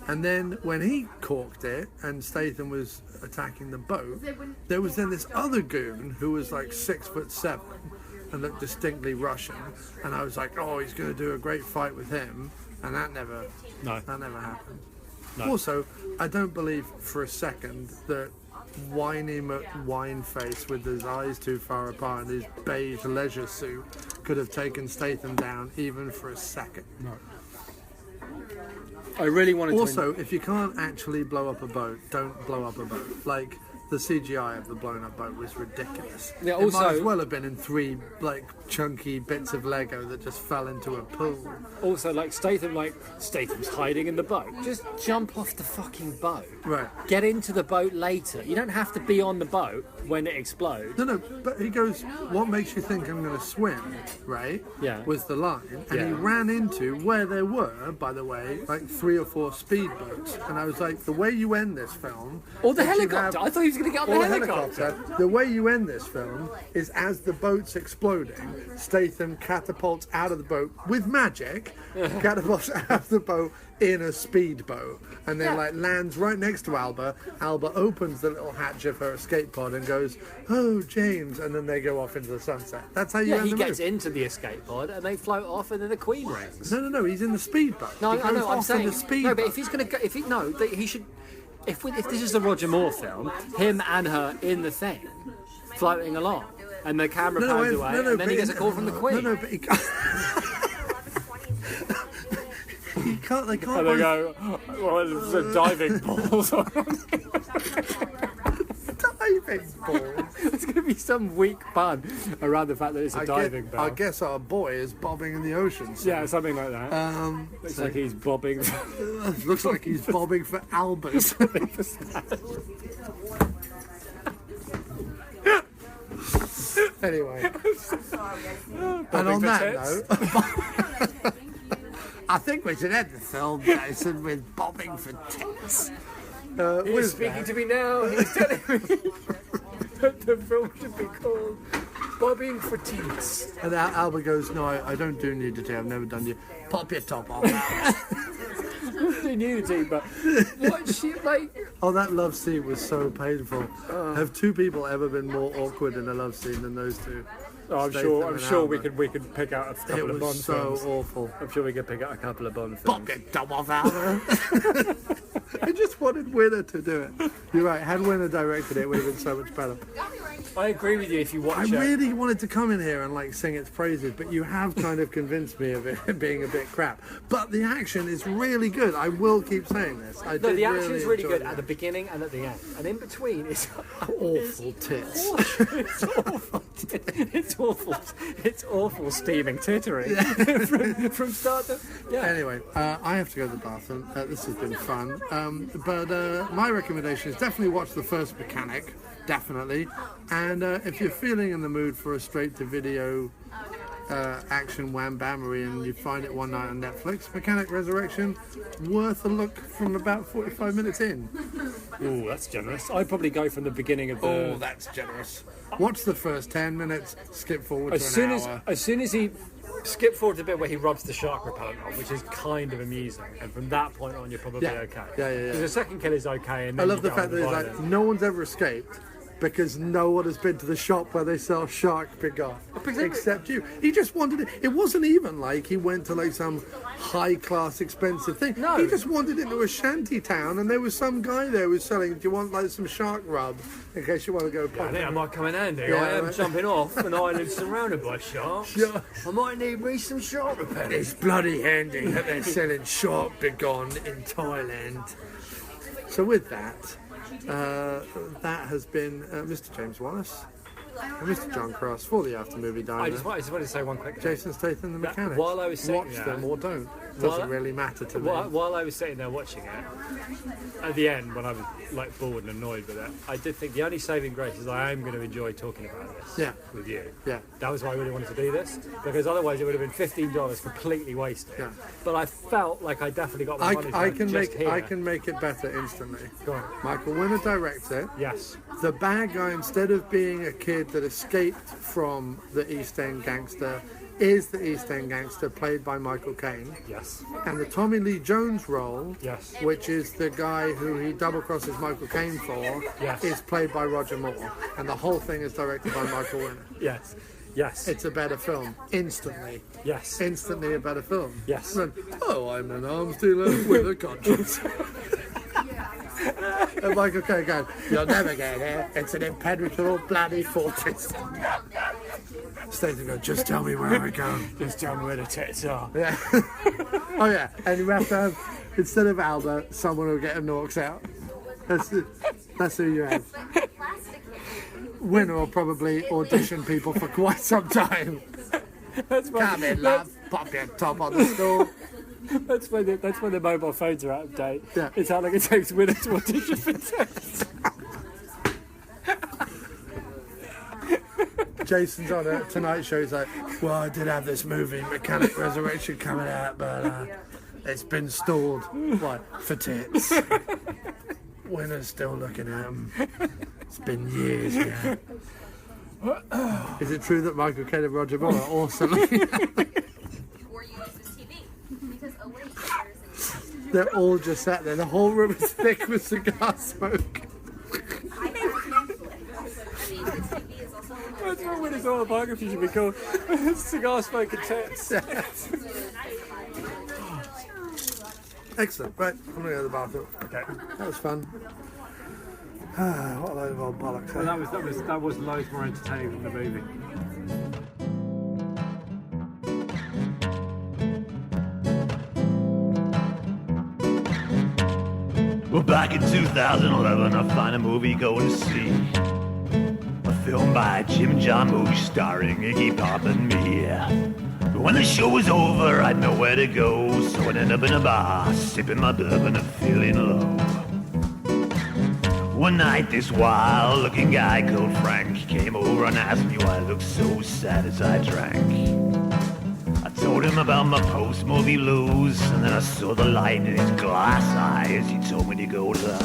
And then when he corked it and Statham was attacking the boat, there was then this other goon who was like 6'7" and looked distinctly Russian. And I was like, oh, he's going to do a great fight with him, and that never happened. No. Also, I don't believe for a second that whiny McWineface with his eyes too far apart and his beige leisure suit could have taken Statham down even for a second. No. I really wanted Also, if you can't actually blow up a boat, don't blow up a boat. Like, the CGI of the blown up boat was ridiculous. Yeah, it might also- as well have been in 3 like chunky bits of Lego that just fell into a pool. Also, like Statham's hiding in the boat. Just jump off the fucking boat. Right. Get into the boat later. You don't have to be on the boat when it explodes. No, but he goes, what makes you think I'm going to swim, right? Yeah. Was the line. And he Yeah. ran into where there were, by the way, like 3 or 4 speedboats. And I was like, the way you end this film... Or the is you helicopter. have- I thought he was going to get on or the the helicopter. The way you end this film is as the boat's exploding, Statham catapults out of the boat with magic, catapults out of the boat in a speedboat, and then like lands right next to Alba. Alba opens the little hatch of her escape pod and goes, "Oh, James," and then they go off into the sunset. That's how you Yeah, end he the gets movie. into the escape pod and they float off and then the Queen rings. No, he's in the speedboat. No, He I goes know. I'm off in saying the speedboat. no, but if he's going to go, he should. If this is the Roger Moore film, him and her in the thing, floating along, and the camera pans away, and then but he gets a call from the Queen. No, but he can't. He can't. They can't. And they both- go, well, it's a diving ball. diving ball. There's going to be some weak pun around the fact that it's a diving bell. I guess our boy is bobbing in the ocean. So. Yeah, something like that. Looks like he's bobbing. Looks like he's bobbing for Albert. Anyway, and on that note, I think we should end the film, Jason, with bobbing for tits. He's speaking to me now. He's telling me that the film should be called Bobbing for Teats. And Albert goes, "No, I don't do nudity. I've never done you. Pop your top off." The nudity, but what she like? Oh, that love scene was so painful. Have 2 people ever been more awkward in a love scene than those 2? Oh, I'm Statham sure and we Albert. could pick out a It couple of Bond was so films. awful. I'm sure we could pick out a couple of Bond Pop films. your top off, Albert. I just wanted Winner to do it. You're right. Had Winner directed it, it would have been so much better. I agree with you. If you I watch it, really wanted to come in here and like sing its praises, but you have kind of convinced me of it being a bit crap. But the action is really good. I will keep saying this. no, the action is really good enjoy at the beginning and at the end, and in between it's awful tits. It's awful. It's awful steaming tittery from start to Anyway, I have to go to the bathroom. This has been fun. But my recommendation is definitely watch the first Mechanic. Definitely. And if you're feeling in the mood for a straight-to-video action wham-bammery and you find it one night on Netflix, Mechanic Resurrection, worth a look from about 45 minutes in. Oh, that's generous. I'd probably go from the beginning of the... Oh, that's generous. Watch the first 10 minutes, skip forward to an hour. As soon as he... Skip forward to the bit where he rubs the shark repellent on, which is kind of amusing, and from that point on, you're probably okay. Yeah. Because the second kill is okay, and I then love the fact that it's like no one's ever escaped because no one has been to the shop where they sell shark begot except you. He just wanted it. It wasn't even like he went to like some high-class expensive thing. No. He just wandered into a shanty town and there was some guy there who was selling, do you want like some shark rub in case you want to go pop? I think I might come in handy. Yeah, I am right. jumping off an island surrounded by sharks. Yeah. I might need me some shark repellent. It's bloody handy that they're selling shark begone in Thailand. So with that, that has been Mr. James Wallace and Mr. Jon Cross for the After Movie Diner. I just wanted to say one quick thing. Jason Statham, the mechanic. While I was sitting watch there- them or don't. Doesn't really matter to me. While I was sitting there watching it, at the end, when I was like bored and annoyed with it, I did think the only saving grace is I am going to enjoy talking about this with you. Yeah. That was why I really wanted to do this, because otherwise it would have been $15 completely wasted. Yeah. But I felt like I definitely got my money's I worth can just make here. I can make it better instantly. Go on. Michael Winner directs it. Yes. The bad guy, instead of being a kid that escaped from the East End gangster, is the East End gangster played by Michael Caine. Yes. And the Tommy Lee Jones role, Yes. which is the guy who he double crosses Michael Caine for, Yes. is played by Roger Moore. And the whole thing is directed by Michael Winner. Yes. Yes. It's a better film, instantly. Yes. Instantly a better film. Yes. And then, oh, I'm an arms dealer with a conscience. And Michael Caine going, you'll never get here. It's an impenetrable bloody fortress. Statham goes, just tell me where I go. Just tell me where the tits are. Yeah. Oh yeah, and you have to have, instead of Albert, someone who'll get a Norks out. That's who you have. Winner will probably audition people for quite some time. That's why, Come in, love. Pop your top on the stool. that's when the mobile phones are out of date. Yeah. It's how long it takes Winner to audition for tests. Jason's on a Tonight Show. He's like, well, I did have this movie, Mechanic Resurrection, coming out, but it's been stalled. What? For tits. Winner's still looking at him. It's been years now. Is it true that Michael Caine and Roger Moore are also looking at him? Or you use this TV. Because, oh wait, there's an They're all just sat there. The whole room is thick with cigar smoke. I have Netflix. I mean, this TV is also That's what Winner's autobiography should be called. Cigar smoking tits. Excellent. Right, I'm going to go to the bathroom. Okay. That was fun. What a load of old bollocks. Well, Eh? that was loads more entertaining than the movie. Well, back in 2011, I find a movie going to see. A film by Jim Jarmusch starring Iggy Pop and me. But when the show was over, I'd nowhere to go, so I ended up in a bar, sipping my bourbon and feeling low. One night, this wild-looking guy called Frank came over and asked me why I looked so sad as I drank. I told him about my post-movie blues, and then I saw the light in his glass eyes. He told me to go to the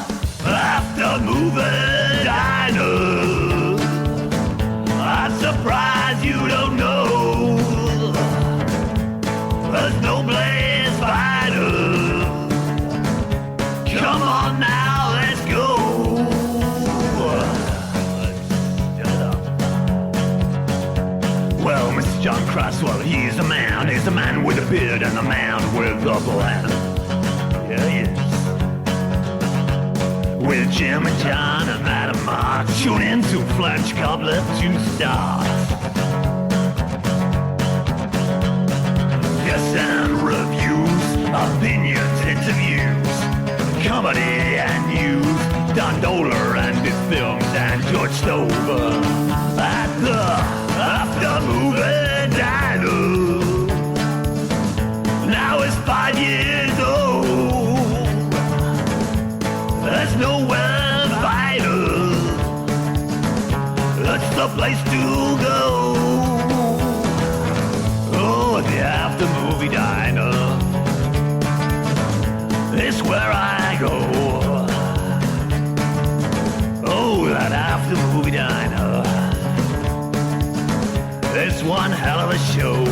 After Movie Diner. I'm surprised you don't know there's no place finer. Come on now, let's go. Well, Mr. Jon Cross, well, he's a man with a beard and a man with a plan. Yeah, yes. With Jim and John and Madam Mark, tune in to Fletch Cobbler to start. Yes, and reviews, opinions, interviews, comedy and news, Don Doler and his films, and George Stover at the After Movie Diner. Now it's 5 years old. There's nowhere finer. That's the place to go. the after movie diner. It's where I go. Oh, that after movie diner. It's one hell of a show.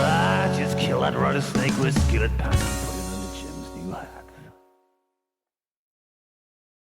I just killed that rattlesnake with skillet pants.